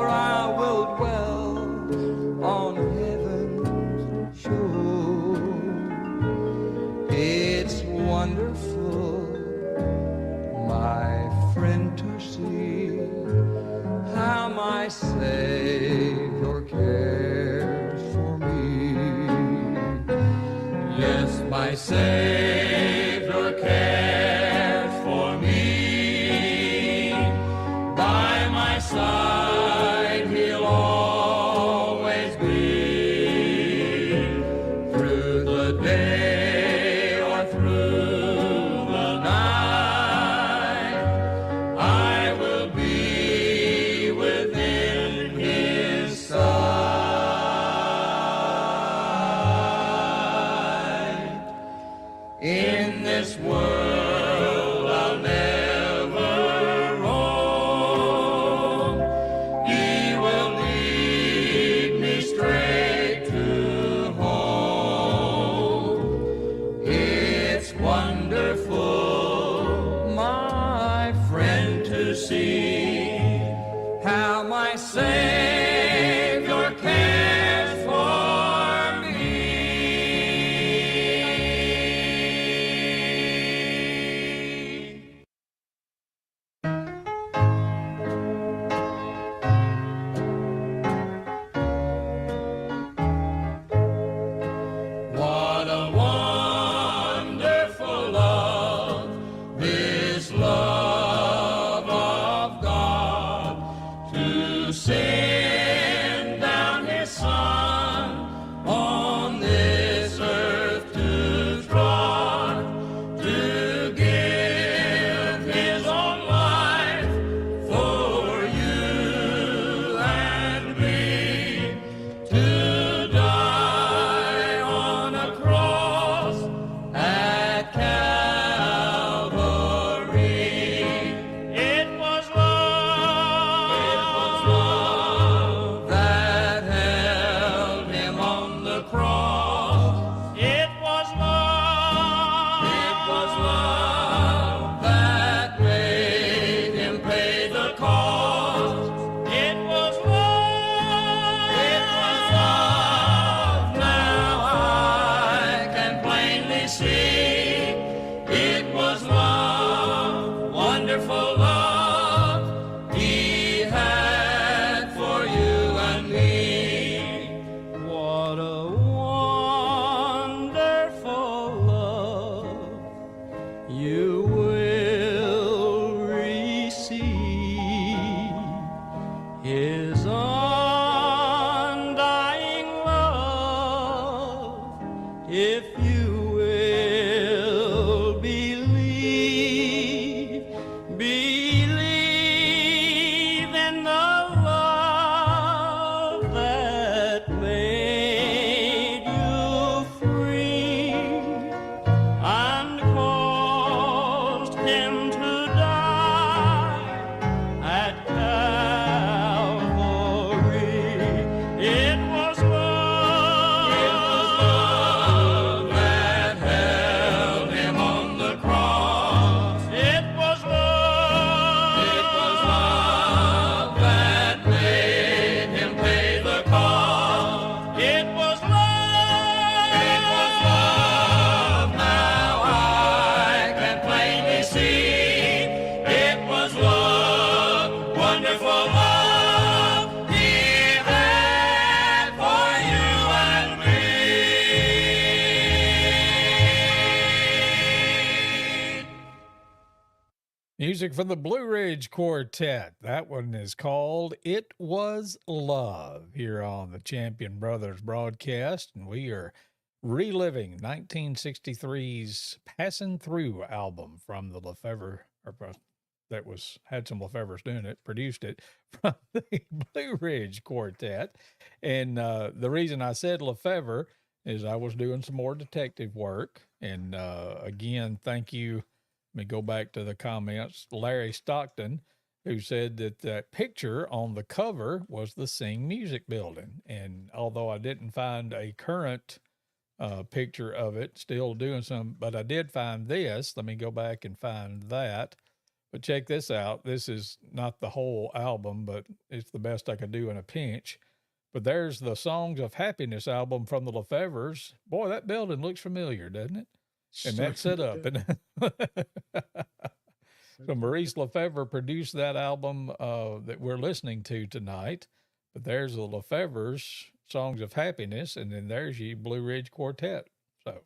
I will dwell on heaven's shore. It's wonderful, my friend, to see how my Savior cares for me. Yes, my Savior cares for me. By my side He'll always be, through the day or through the night. I will be within His sight. In this world I'll never roam. He will lead me straight to home. It's wonderful, My friend, to see how my Savior cares for me. if you will believe, believe in the love that made you free and caused him to die at Calvary. It was love that held him on the cross. It was love that made him pay the cost. It was love. It was love. Now I can plainly see. It was love, wonderful love he had for you and me. Music from the Blue Ridge Quartet. That one is called It Was Love here on the Champion Brothers broadcast. And we are reliving 1963's Passing Through album from the Lefevre, that had some Lefevres doing it, produced it from the Blue Ridge Quartet. And the reason I said Lefevre is I was doing some more detective work. And again, thank you. Let me go back to the comments. Larry Stockton, who said that that picture on the cover was the Sing Music Building. And although I didn't find a current picture of it, still doing some, but I did find this. Let me go back and find that. But check this out. This is not the whole album, but it's the best I could do in a pinch. But there's the Songs of Happiness album from the Lefevres. Boy, that building looks familiar, doesn't it? And that's set up. And so Maurice Lefevre produced that album that we're listening to tonight. But there's the Lefevre's Songs of Happiness, and then there's your Blue Ridge Quartet. So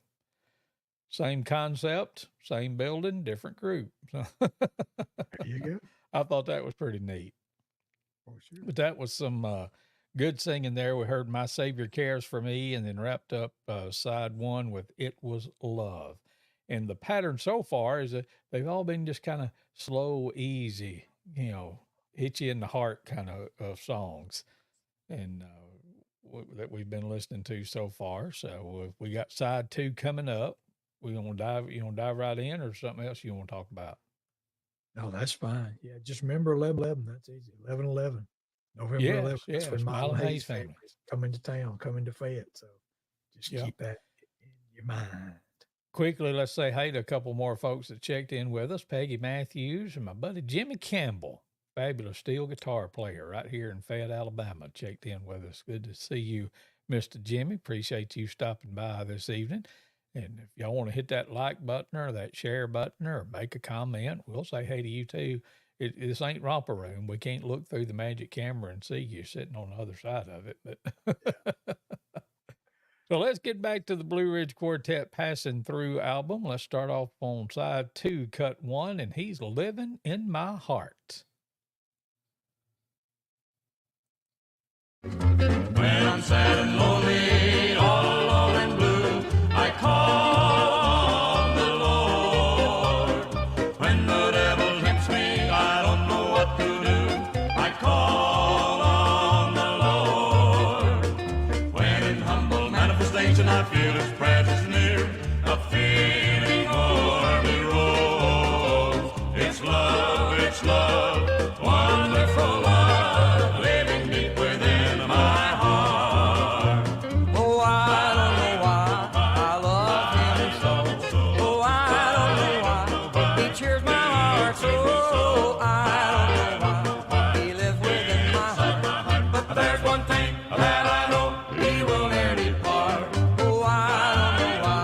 same concept, same building, different group. There you go. I thought that was pretty neat. For sure. But that was some good singing there. We heard My Savior Cares for Me, and then wrapped up side one with It Was Love. And the pattern so far is that they've all been just kind of slow, easy, hit you in the heart kind of songs. And that we've been listening to so far. So we got side two coming up. You want to dive right in, or something else you want to talk about? No, that's fine. Yeah, just remember 11/11. That's easy. 11/11. November 11th. Yeah, That's when Smile Mile and Hayes Hayes family. families come into town, come into Fayette. So just Yeah. keep that in your mind. Quickly, let's say hey to a couple more folks that checked in with us. Peggy Matthews and my buddy Jimmy Campbell, fabulous steel guitar player right here in Fayette, Alabama, checked in with us. Good to see you, Mr. Jimmy. Appreciate you stopping by this evening. And if y'all want to hit that like button or that share button or make a comment, we'll say hey to you too. This ain't Romper Room. We can't look through the magic camera and see you sitting on the other side of it. But so let's get back to the Blue Ridge Quartet Passing Through album. Let's start off on side two, cut one, and He's Living in My Heart. When I'm sad and lonely, all alone and blue, I call on the Lord. When the devil tempts me, I don't know what to do. I call on the Lord. When in humble manifestation I feel His presence near, a feeling o'er me rolls. It's love, wonderful love, living deep within my heart. Oh, I don't know why I love him so. Oh, I don't know why he cheers my heart so. I don't know why he lives within my heart. But there's one thing that I know, He will never depart. Oh, I don't know why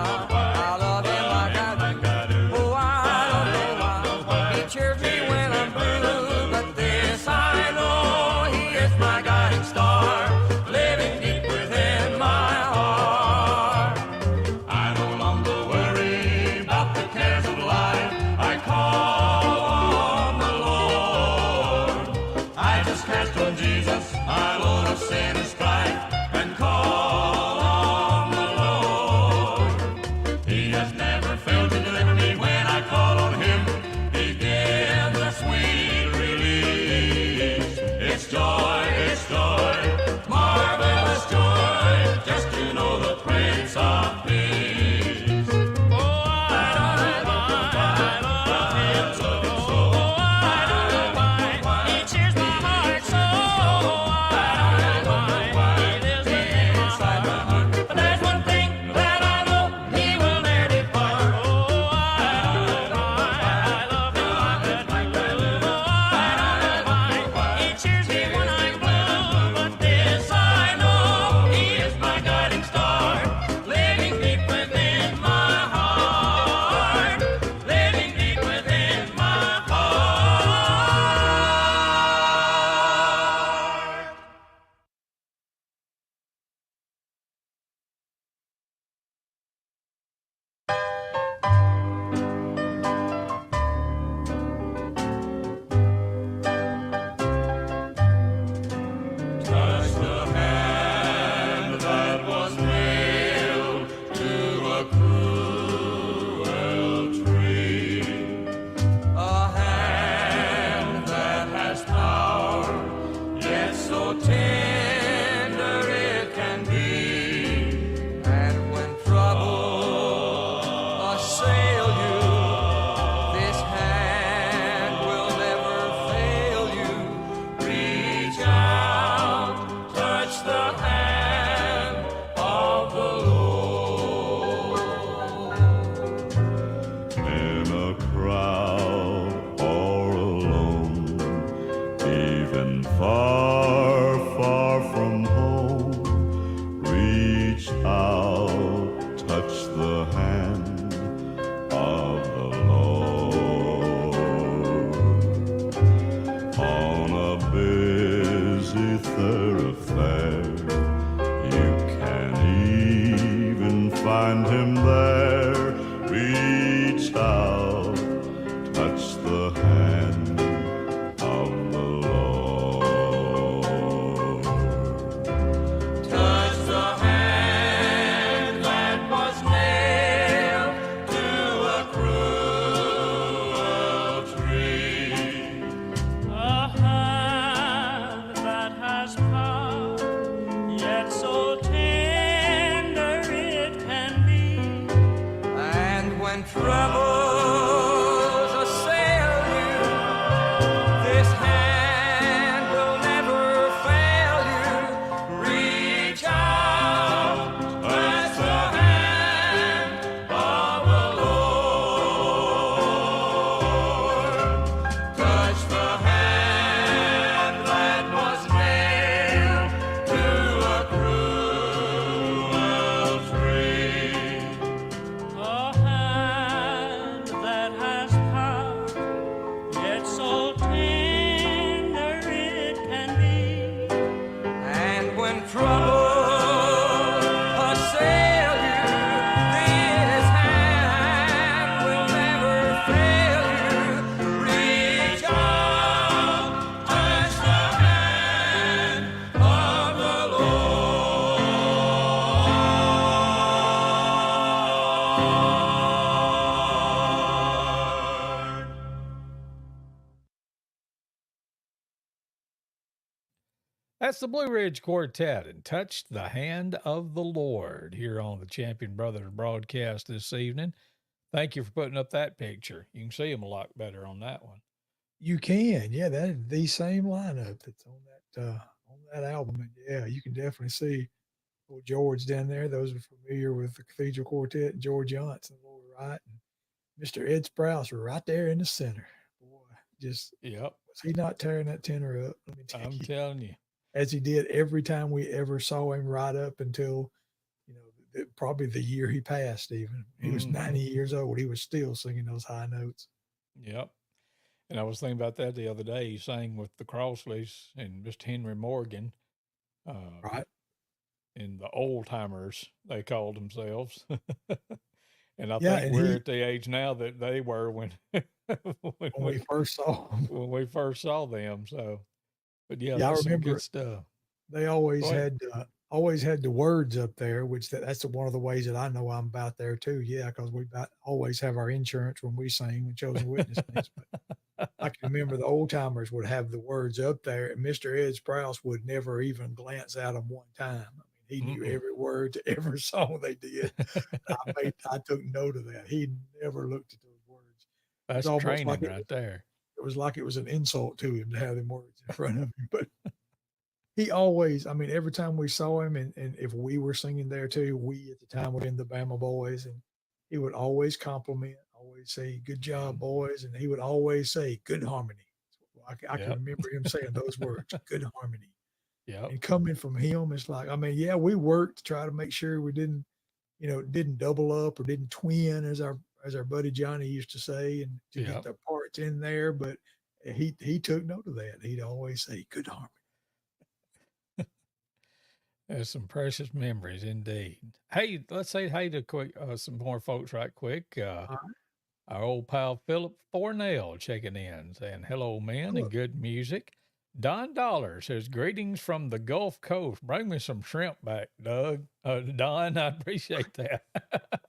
find him there, reached out, touched the hand of the Lord. Touch the hand that was nailed to a cruel tree. A hand that has power, yet so tender it can be. And when troubles assail you, this hand will never fail you. Reach out, touch the hand of the Lord. Touch the hand that was nailed to a cruel tree. A hand that has power, yet so tender it can be. And when trouble assail you, this hand will never fail you. Reach out, touch the hand of the Lord. That's the Blue Ridge Quartet and Touched the Hand of the Lord here on the Champion Brothers broadcast this evening. Thank you for putting up that picture. You can see them a lot better on that one. You can, yeah, that is the same lineup that's on that album. And yeah, you can definitely see old George down there. Those are familiar with the Cathedral Quartet and George Johnson, lower right, and Mr. Ed Sprouse right there in the center. Boy, just Yep, was he not tearing that tenor up? Let me tell I'm you, telling you. as he did every time we ever saw him, right up until probably the year he passed. Even he was 90 years old, he was still singing those high notes. Yep. And I was thinking about that the other day. He sang with the Crossleys and Mr. Henry Morgan, Right? and the old timers, they called themselves. And I Yeah, think and we're he at the age now that they were when when when we first saw him, when we first saw them. So, but yeah, yeah, I that's some remember good stuff. they always Go ahead. had the words up there, which that's one of the ways that I know I'm about there too. Yeah, because we always have our insurance when we sing when Chosen Witness sings. But I can remember the old timers would have the words up there, and Mr. Ed Sprouse would never even glance at them one time. I mean, he knew Mm-mm. every word to every song they did. I took note of that. He never looked at those words. It was That's almost like training right there. it was like it was an insult to him to have them words in front of him. But he always, I mean, every time we saw him, and if we were singing there too, we at the time were in the Bama Boys, and he would always compliment, always say, "Good job, boys," and he would always say, "Good harmony." I can Yep. remember him saying those words, "Good harmony." Yep. And coming from him, it's like, I mean, yeah, we worked to try to make sure we didn't double up or didn't twin, as our buddy Johnny used to say, and to get Yep. the parts in there. But he took note of that. He'd always say, "Good harmony." There's some precious memories indeed. Hey, let's say hey to some more folks right quick. Our old pal Philip Fornell checking in, saying hello, man, and Look, good music. Don Dollar says greetings from the Gulf Coast. Bring me some shrimp back, Doug. Don, I appreciate that.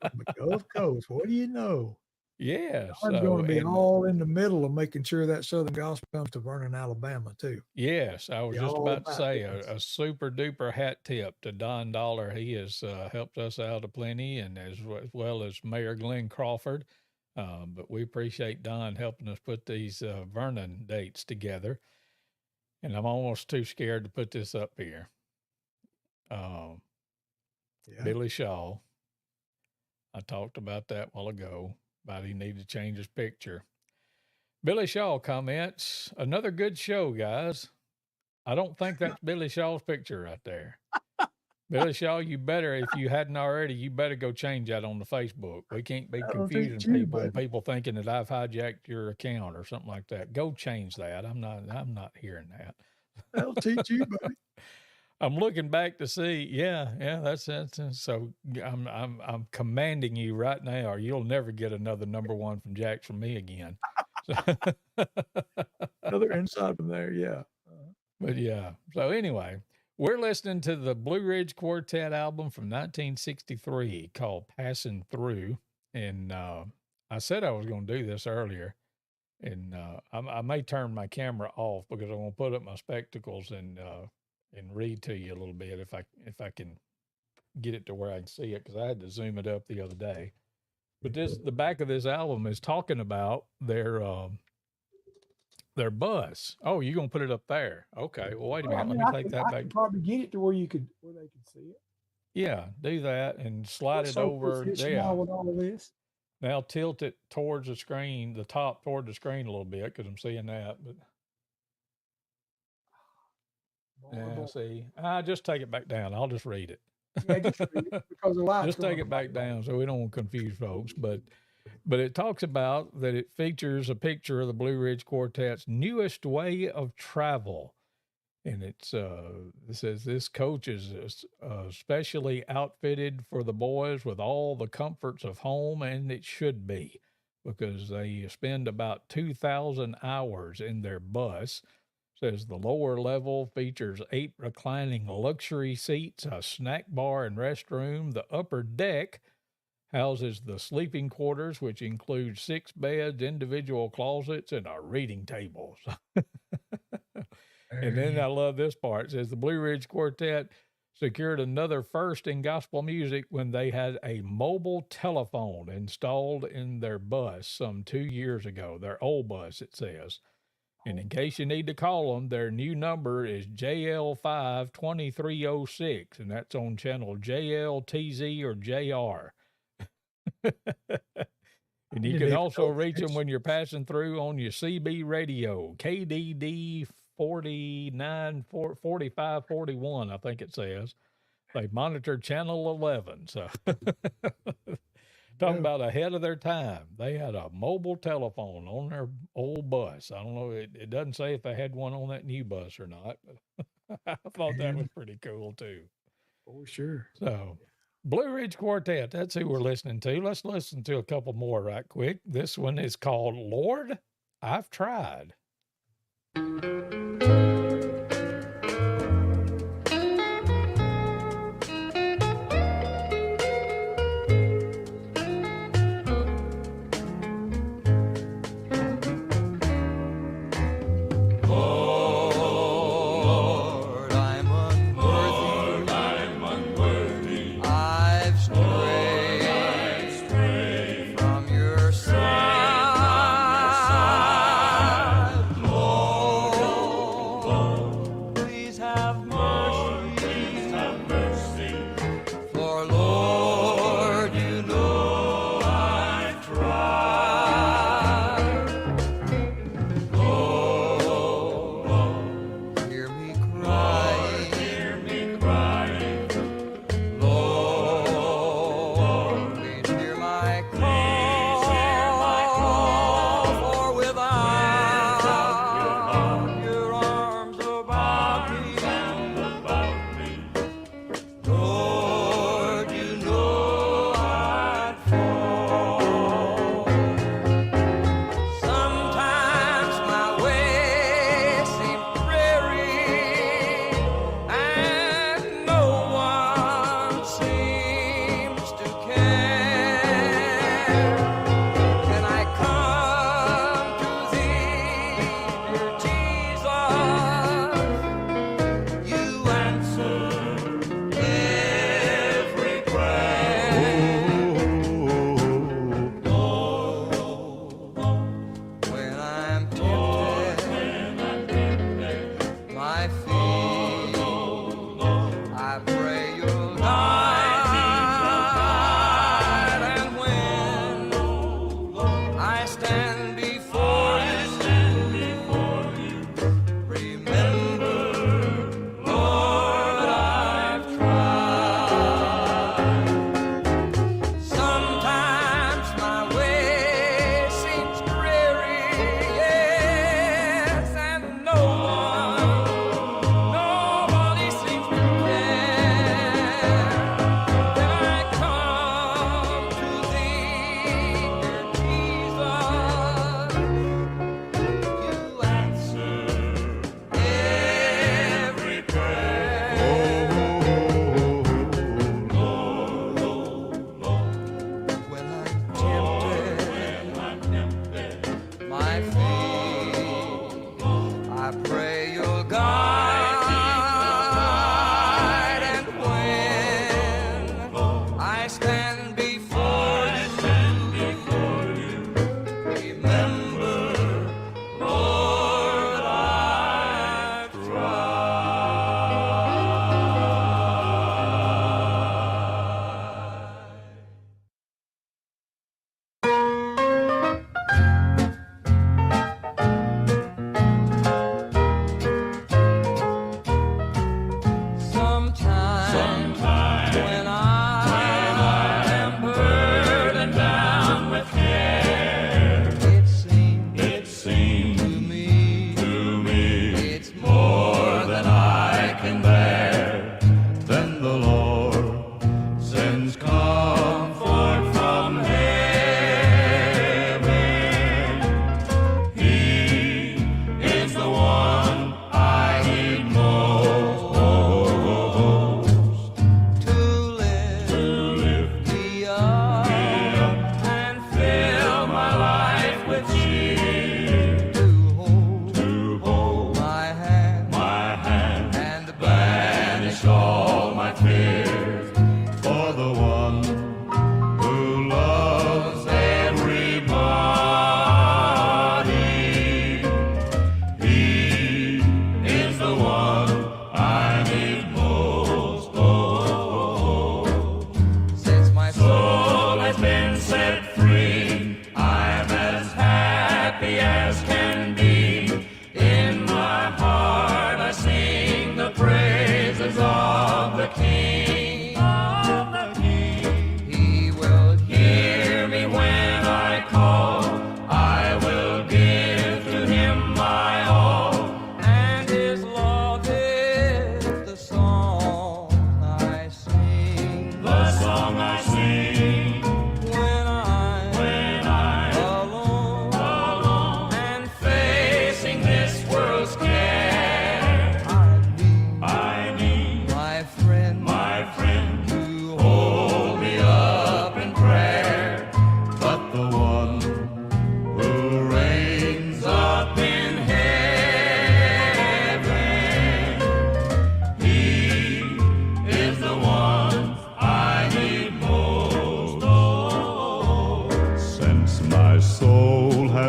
from the Gulf Coast, what do you know? Yeah. I'm So going to be and all in the middle of making sure that Southern Gospel comes to Vernon, Alabama, too. yes, I was Be just all about to about say this. a super duper hat tip to Don Dollar. He has helped us out a plenty, and as well as Mayor Glenn Crawford. But we appreciate Don helping us put these Vernon dates together. And I'm almost too scared to put this up here. Um, Yeah. Billy Shaw. I talked about that a while ago, about he needed to change his picture. Billy Shaw comments, another good show, guys. I don't think that's Billy Shaw's picture right there. Billy Shaw, you better, if you hadn't already, you better go change that on the Facebook. We can't be That'll confusing teach you, people and buddy. people thinking that I've hijacked your account or something like that. Go change that. I'm not hearing that. That'll teach you, buddy. I'm looking back to see. Yeah, that's so. I'm commanding you right now. You'll never get another number one from Jax from me again. So, Another inside from there. Yeah. but yeah. So anyway, we're listening to the Blue Ridge Quartet album from 1963 called "Passing Through," and I said I was going to do this earlier, and I may turn my camera off because I want to put up my spectacles and read to you a little bit if I can get it to where I can see it, because I had to zoom it up the other day. But the back of this album is talking about their bus. Oh, you're gonna put it up there? Okay. Well, wait a minute. Let me take that I back. could probably get it to where they could see it. Yeah, do that and slide We're it so over. proficient Yeah. now with all of this. Now tilt it towards the screen, the top toward the screen a little bit, because I'm seeing that. But yeah, see, just take it back down. I'll just read it. Yeah, just read it because the light's Just take it back down so we don't confuse folks. But it talks about that it features a picture of the Blue Ridge Quartet's newest way of travel. And it says this coach is specially outfitted for the boys with all the comforts of home, and it should be, because they spend about 2,000 hours in their bus. Says the lower level features 8 reclining luxury seats, a snack bar and restroom. The upper deck houses the sleeping quarters, which includes 6 beds, individual closets, and a reading table. And then I love this part. It says the Blue Ridge Quartet secured another first in gospel music when they had a mobile telephone installed in their bus some 2 years ago. Their old bus, it says. And in case you need to call them, their new number is JL52306, and that's on channel JLTZ or JR. And you can also reach them when you're passing through on your CB radio, KDD 4541, I think it says. They monitor channel 11. So talking about ahead of their time. They had a mobile telephone on their old bus. I don't know. It doesn't say if they had one on that new bus or not, but I thought that was pretty cool too. For sure. So Blue Ridge Quartet, that's who we're listening to. Let's listen to a couple more right quick. This one is called Lord, I've Tried. Lord, I'm unworthy. I've strayed from your side. Lord,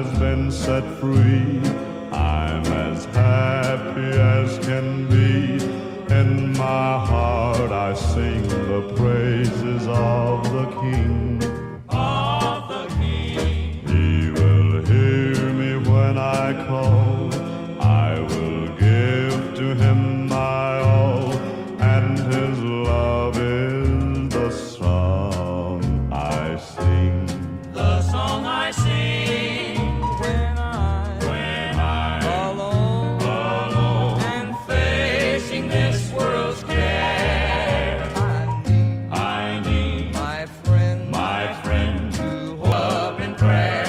has been set free. I'm as happy as can be. In my heart I sing the praises of the King. Of the King. He will hear me when I call. I will give to him my all, and his love is the song I sing. The song I sing when I'm alone and facing this world's care. I need My friend to to hold up in prayer.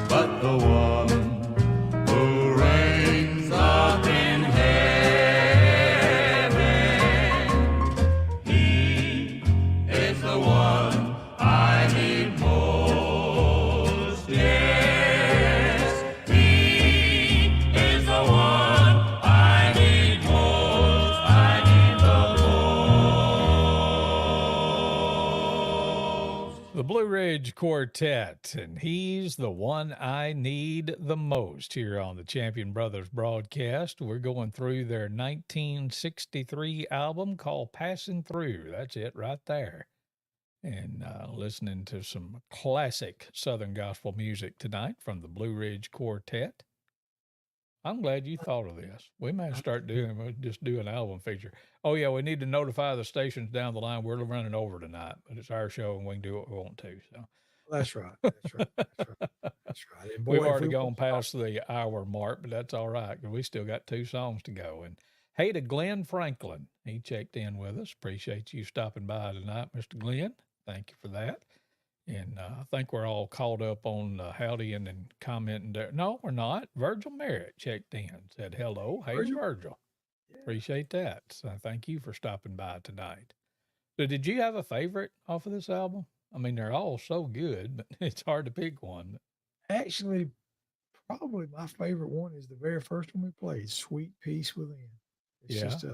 but the one who reigns Up in heaven, He is the one I need most. Yes, He is the one I need most. I need the most. The Blue Ridge Quartet, and he's the one I need the most here on the Champion Brothers broadcast. We're going through their 1963 album called Passing Through. That's it right there. And listening to some classic Southern gospel music tonight from the Blue Ridge Quartet. I'm glad you thought of this. We might start just do an album feature. Oh yeah, we need to notify the stations down the line. We're running over tonight, but it's our show and we can do what we want to. So That's right. That's right. That's right. That's right. And boy, we've if already we gone want to talk- past the hour mark, but that's all right because we still got 2 songs to go. And hey to Glenn Franklin, he checked in with us. Appreciate you stopping by tonight, Mr. Glenn. Thank you for that. And I think we're all caught up on howdying and commenting there. No, we're not. Virgil Merritt checked in, said hello. Hey, Virgil. Appreciate that. So thank you for stopping by tonight. So did you have a favorite off of this album? I mean, they're all so good, but it's hard to pick one. Actually, probably my favorite one is the very first one we played, "Sweet Peace Within." It's Yeah. just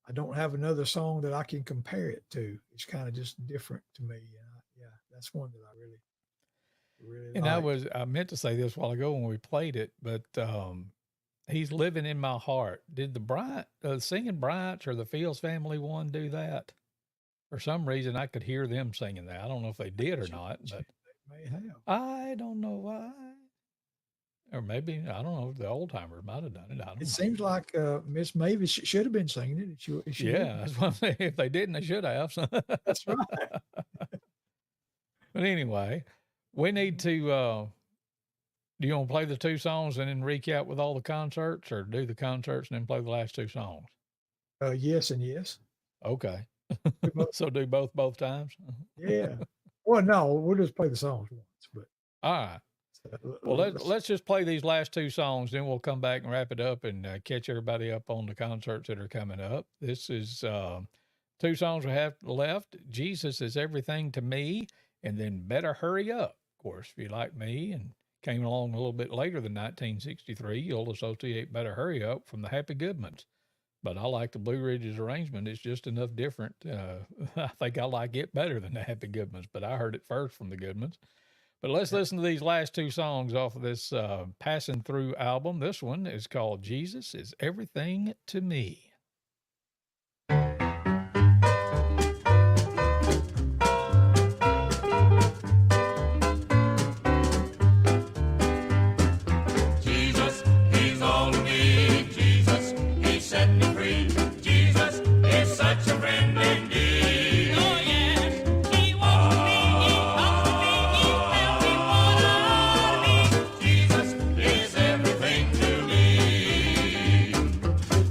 I don't have another song that I can compare it to. It's kind of just different to me. Yeah, that's one that I really, really And like. I meant to say this a while ago when we played it, but he's living in my heart. Did the Bryant, singing Bryant's or the Fields family one do that? For some reason, I could hear them singing that. I don't know if they did or not, but They may have. I don't know why. Or maybe, I don't know, the old timers might have done it. I don't know. It seems like Miss Mavis should have been singing it. If she Yeah, didn't. that's what I'm saying. If they didn't, they should have. That's right. But anyway, we need to. Do you want to play the 2 songs and then recap with all the concerts, or do the concerts and then play the last 2 songs? Yes and yes. Okay. Do both. So do both times. Yeah. Well, no, we'll just play the songs once. But All right. Well, let's just play these last 2 songs, then we'll come back and wrap it up and catch everybody up on the concerts that are coming up. This is 2 songs we have left. Jesus Is Everything to Me, and then Better Hurry Up. Of course, if you like me and came along a little bit later than 1963, you'll associate Better Hurry Up from the Happy Goodmans. But I like the Blue Ridge's arrangement. It's just enough different. I think I like it better than the Happy Goodmans, but I heard it first from the Goodmans. But let's listen to these last 2 songs off of this Passing Through album. This one is called Jesus Is Everything to Me. Jesus, he's all to me. Jesus, he set me free. Jesus is such a friend indeed. Oh yes, He walks with me, He talks with me, He tells me what I need. Jesus is everything to me.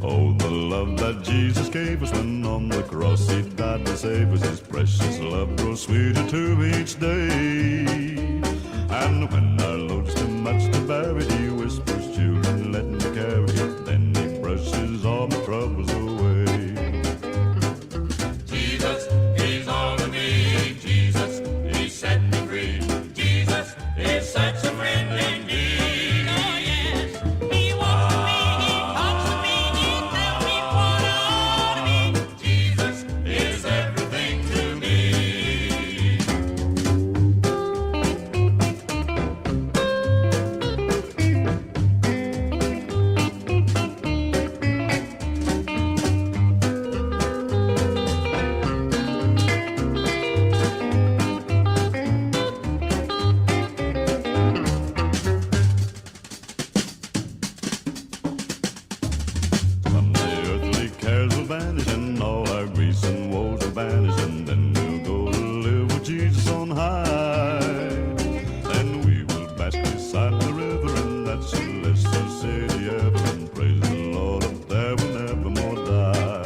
Oh, the love that Jesus gave us when on the cross he died to save us. His precious love grows sweeter to me each day. And when our load's too much to bear it, he whispers, children, let me carry it. Then he brushes all my troubles away. Jesus, he's all to me. Jesus, he set me free. Jesus is such a friend indeed. Oh yes, He walks with me, He talks with me, He tells me what I ought to be. Jesus is everything to me. high. Then we will bask beside the river in that celestial city ever, and praise the Lord up there will never more die.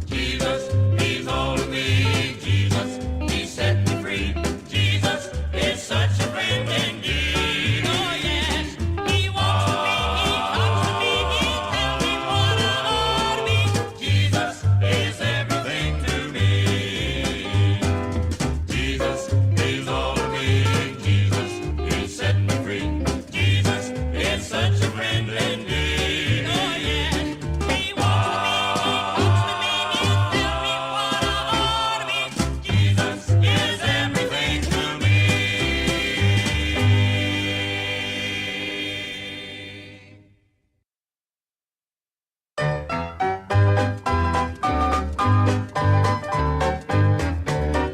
Jesus, he's all to me. Jesus, he set me free. Jesus is such a friend indeed. Oh yes, he walks with me, he talks to me, he tells me what I ought to be. Jesus is everything to me. Jesus is all to me. Jesus, he set me free. Jesus is such a friend indeed. Oh yes, he walks with me, he talks to me, he tells me what I ought to be. Jesus is everything to me.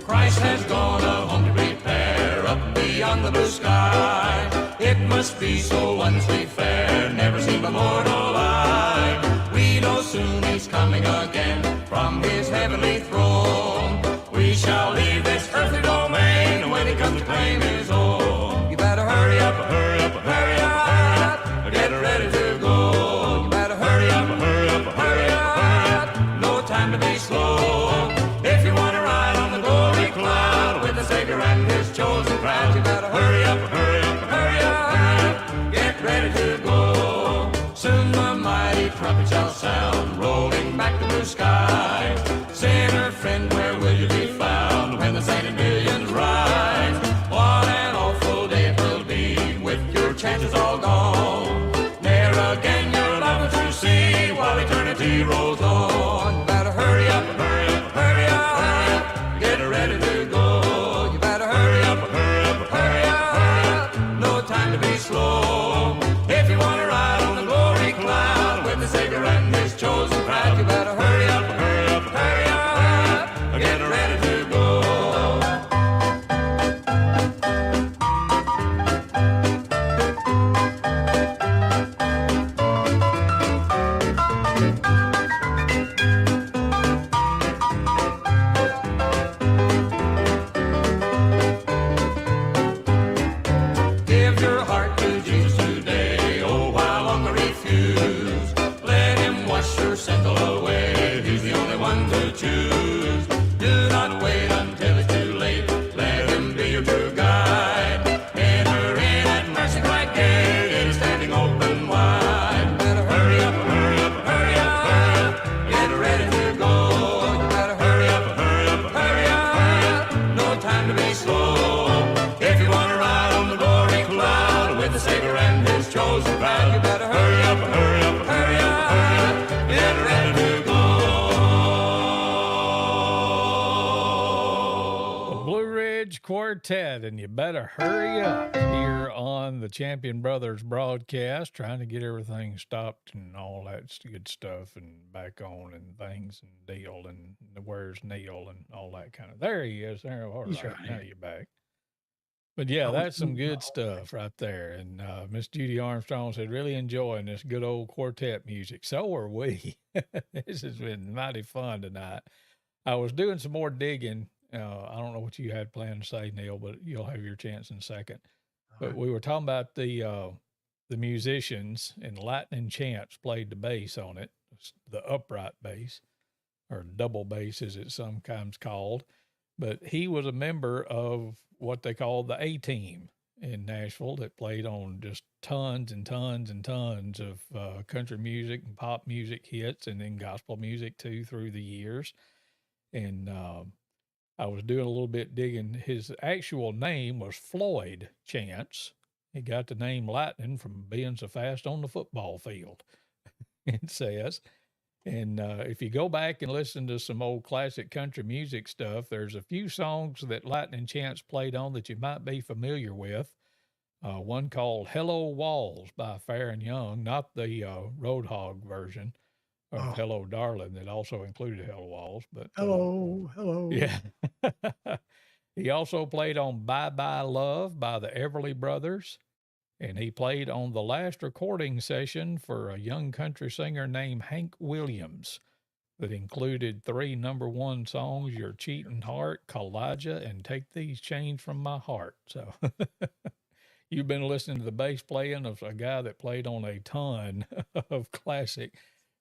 Christ has gone a home to prepare up beyond the blue sky. It must be so wondrously fair, never seen by mortal eye. We know soon he's coming again from his heavenly throne. We shall leave this earthly domain when he comes to claim his own. You better hurry up, hurry up, hurry up, get ready to go. You better hurry up, hurry up, hurry up, no time to be slow. If you want to ride on the glory cloud with the Savior and his chosen crowd, you better hurry up, hurry up, hurry up, get ready to go. Soon the mighty trumpet shall sound, rolling back the blue sky. Sinner friend, where will you be found when the sainted millions rise? What an awful day it will be with your chances all gone. Ne'er again your love will you see while eternity rolls on. You better hurry up, hurry up, hurry up, get ready to go. You better hurry up, hurry up, hurry up, no time to be slow. If you want to ride on the glory cloud with the Savior and his chosen crowd, you better hurry up, hurry up, hurry up, get ready to go. Give your heart to Jesus today, oh, why longer refuse? Let him wash your sins all away, he's the only one to choose. Do not wait until it's too late, let him be your true guide. Enter in at mercy right gate, it is standing open wide. Better hurry up, hurry up, hurry up, get ready to go. You better hurry up, hurry up, hurry up, no time to be slow. If you want to ride on the glory cloud with the Savior and his chosen crowd, you better hurry up, hurry up, hurry up, get ready to go. The Blue Ridge Quartet, and you better hurry up here on the Champion Brothers broadcast, trying to get everything stopped and all that good stuff and back on and things and deal and where's Neal and all that kind of. There he is. There, all He's right, right now here. you're back. But yeah, I was that's some moving good all stuff right there. And Miss Judy Armstrong said, really enjoying this good old quartet music. So are we. This has been mighty fun tonight. I was doing some more digging. I don't know what you had planned to say, Neal, but you'll have your chance in a second. But we were talking about the musicians, and Lightning Chance played the bass on it, the upright bass, or double bass as it's sometimes called. But he was a member of what they call the A Team in Nashville that played on just tons and tons and tons of country music and pop music hits, and then gospel music too through the years. And I was doing a little bit digging. His actual name was Floyd Chance. He got the name Lightning from being so fast on the football field, it says. And if you go back and listen to some old classic country music stuff, there's a few songs that Lightning Chance played on that you might be familiar with. One called Hello Walls by Fair and Young, not the Roadhog version of Oh, Hello Darling that also included Hello Walls, but hello, hello. yeah. He also played on Bye Bye Love by the Everly Brothers. And he played on the last recording session for a young country singer named Hank Williams. that included 3 #1 songs, Your Cheating Heart, Kalijah, and Take These Chains from My Heart. So you've been listening to the bass playing of a guy that played on a ton of classic,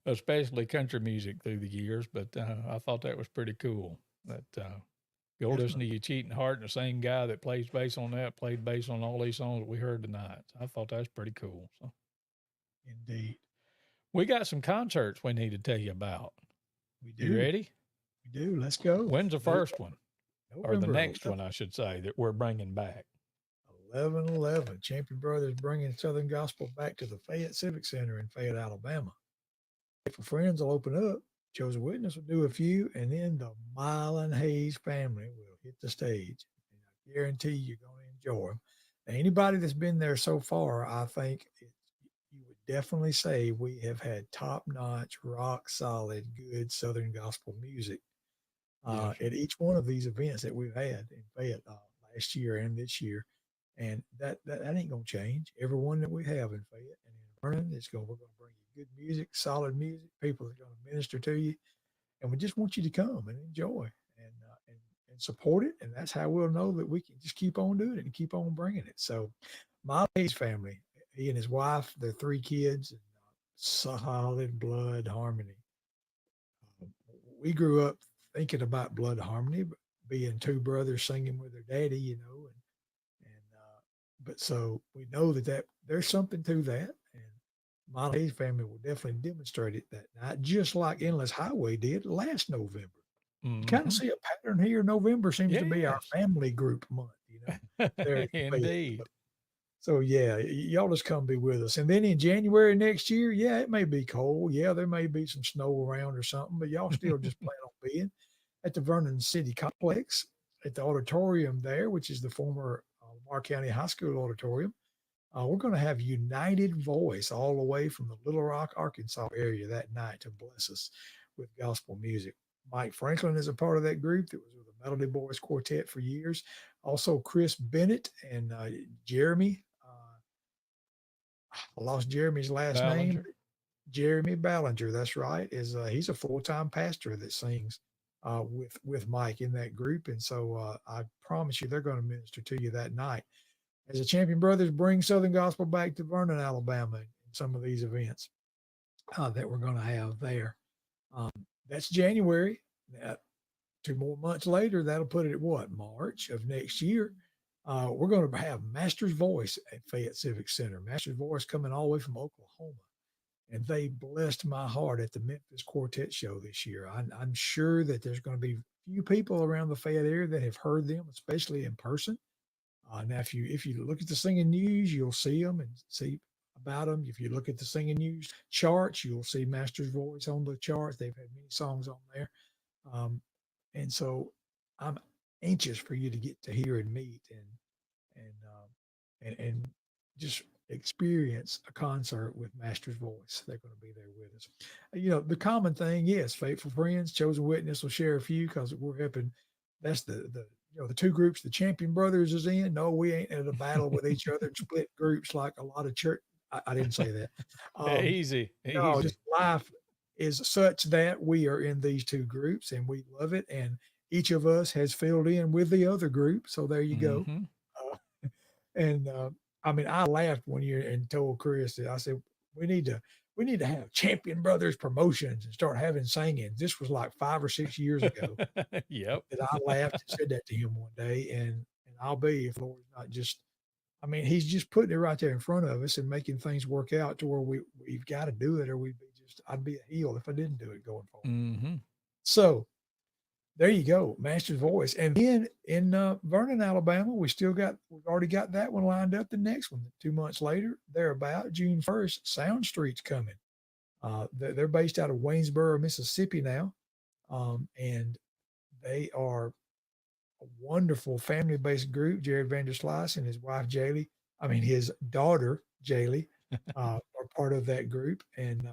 especially country music through the years. But I thought that was pretty cool. That go listen to Definitely. Your Cheating Heart, and the same guy that plays bass on that played bass on all these songs that we heard tonight. So I thought that was pretty cool. So Indeed. we got some concerts we need to tell you about. We You do. ready? We do. Let's go. When's the first one, or the November next one, I should say, that we're bringing back? 11/11. Champion Brothers bringing Southern Gospel back to the Fayette Civic Center in Fayette, Alabama. Faithful Friends will open up. Chosen Witness will do a few, and then the Mile and Hayes family will hit the stage. And I guarantee you're going to enjoy them. Now, anybody that's been there so far, I think you would definitely say we have had top-notch, rock-solid, good Southern Gospel music Yes, sir. at each one of these events that we've had in Fayette last year and this year. And that ain't gonna change. Every one that we have in Fayette and in Vernon, we're gonna bring you good music, solid music. People are gonna minister to you, and we just want you to come and enjoy and support it. And that's how we'll know that we can just keep on doing it and keep on bringing it. So, my Hayes family, he and his wife, their 3 kids, and solid blood harmony. We grew up thinking about blood harmony, but being 2 brothers singing with their daddy, but so we know that there's something to that, and Molly Hayes family will definitely demonstrate it that night, just like Endless Highway did last November. You kind of Mm-hmm. see a pattern here. November seems to be our Yes. family group month, there in Fayette. Indeed. So yeah, y'all just come be with us. And then in January next year, yeah, it may be cold. Yeah, there may be some snow around or something, but y'all still just plan on being at the Vernon City Complex at the auditorium there, which is the former Lamar County High School auditorium. We're going to have United Voice all the way from the Little Rock, Arkansas area that night to bless us with gospel music. Mike Franklin is a part of that group that was with the Melody Boys Quartet for years. Also, Chris Bennett and Jeremy. I lost Jeremy's last name. Ballinger. Jeremy Ballinger, that's right. He's a full-time pastor that sings with Mike in that group, and so I promise you, they're going to minister to you that night as the Champion Brothers bring Southern Gospel back to Vernon, Alabama, in some of these events that we're going to have there. Um, that's January. 2 more months later, that'll put it at what, March of next year. We're going to have Master's Voice at Fayette Civic Center. Master's Voice coming all the way from Oklahoma. And they blessed my heart at the Memphis Quartet show this year. I'm sure that there's going to be few people around the Fayette area that have heard them, especially in person. Now, if you look at the Singing News, you'll see them and see about them. If you look at the Singing News charts, you'll see Master's Voice on the charts. They've had many songs on there, and so I'm anxious for you to get to hear and meet and just experience a concert with Master's Voice. They're going to be there with us. The common thing, yes, Faithful Friends, Chosen Witness will share a few because we're helping. That's the 2 groups the Champion Brothers is in. No, we ain't in a battle with each other and split groups like a lot of church. I didn't say that. Easy. No, Easy. just life is such that we are in these 2 groups and we love it. And each of us has filled in with the other group. So there you go. Mm-hmm. And I mean, I laughed one year and told Chris that I said we need to have Champion Brothers promotions and start having singing. This was like 5 or 6 years ago Yep. that I laughed and said that to him one day, and I'll be if Lord's not just. I mean, He's just putting it right there in front of us and making things work out to where we've got to do it, or I'd be a heel if I didn't do it going forward. Mm-hmm. So there you go, Master's Voice. And then in Vernon, Alabama, we've already got that one lined up. The next one, 2 months later, they're about June 1st, Sound Street's coming. They're based out of Waynesboro, Mississippi now. And they are a wonderful family-based group. Jared Vanderslice and his wife, his daughter, Jaylee, are part of that group. And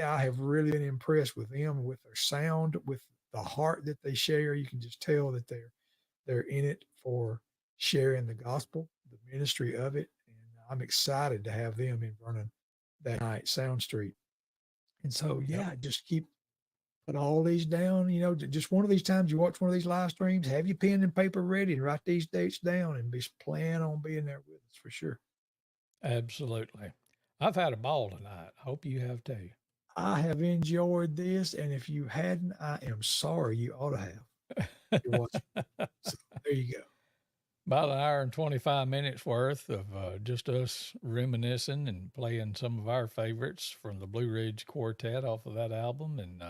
I have really been impressed with them, with their sound, with the heart that they share. You can just tell that they're in it for sharing the gospel, the ministry of it. And I'm excited to have them in Vernon that night, Sound Street. And so, Yep. just keep put all these down. Just one of these times you watch one of these live streams, have your pen and paper ready and write these dates down and be plan on being there with us for sure. Absolutely. I've had a ball tonight. Hope you have too. I have enjoyed this, and if you hadn't, I am sorry. You ought to have. You're watching. So there you go. About an hour and 25 minutes worth of just us reminiscing and playing some of our favorites from the Blue Ridge Quartet off of that album. And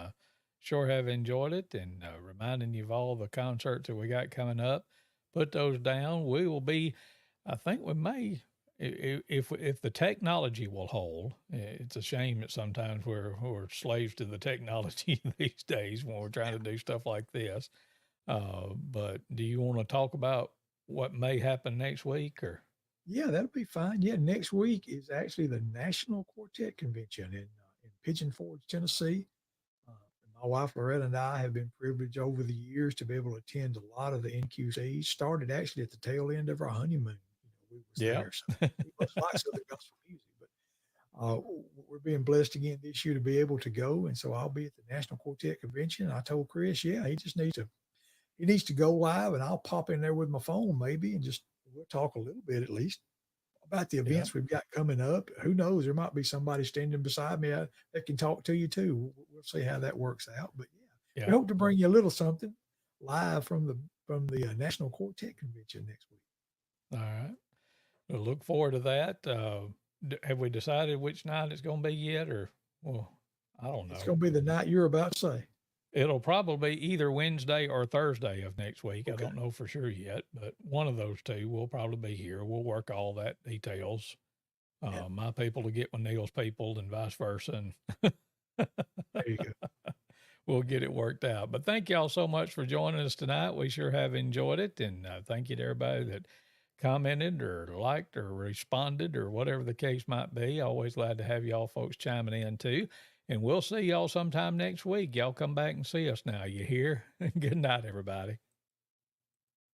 sure have enjoyed it, and reminding you of all the concerts that we got coming up. Put those down. We will be, I think we may, if the technology will hold. It's a shame that sometimes we're slaves to the technology these days when we're trying to do stuff like this. But do you want to talk about what may happen next week, or? Yeah, that'll be fine. Yeah, next week is actually the National Quartet Convention in Pigeon Forge, Tennessee. My wife Loretta and I have been privileged over the years to be able to attend a lot of the NQCs. Started actually at the tail end of our honeymoon. We was Yeah. there, so we must like Southern gospel music. But we're being blessed again this year to be able to go, and so I'll be at the National Quartet Convention. I told Chris, yeah, he needs to go live, and I'll pop in there with my phone maybe, and we'll talk a little bit at least about the events we've got coming up. Who knows? There might be somebody standing beside me that can talk to you too. We'll see how that works out. But yeah, we hope to bring you a little something live from the National Quartet Convention next week. All right. We'll look forward to that. Have we decided which night it's going to be yet, or, well, I don't know. It's going to be the night you're about to say. It'll probably be either Wednesday or Thursday of next week. Okay. I don't know for sure yet, but one of those two will probably be here. We'll work all that details. My people to get with Neal's people and vice versa. And there you go. We'll get it worked out. But thank y'all so much for joining us tonight. We sure have enjoyed it. And thank you to everybody that commented or liked or responded or whatever the case might be. Always glad to have y'all folks chiming in too. And we'll see y'all sometime next week. Y'all come back and see us now. You hear? Good night, everybody.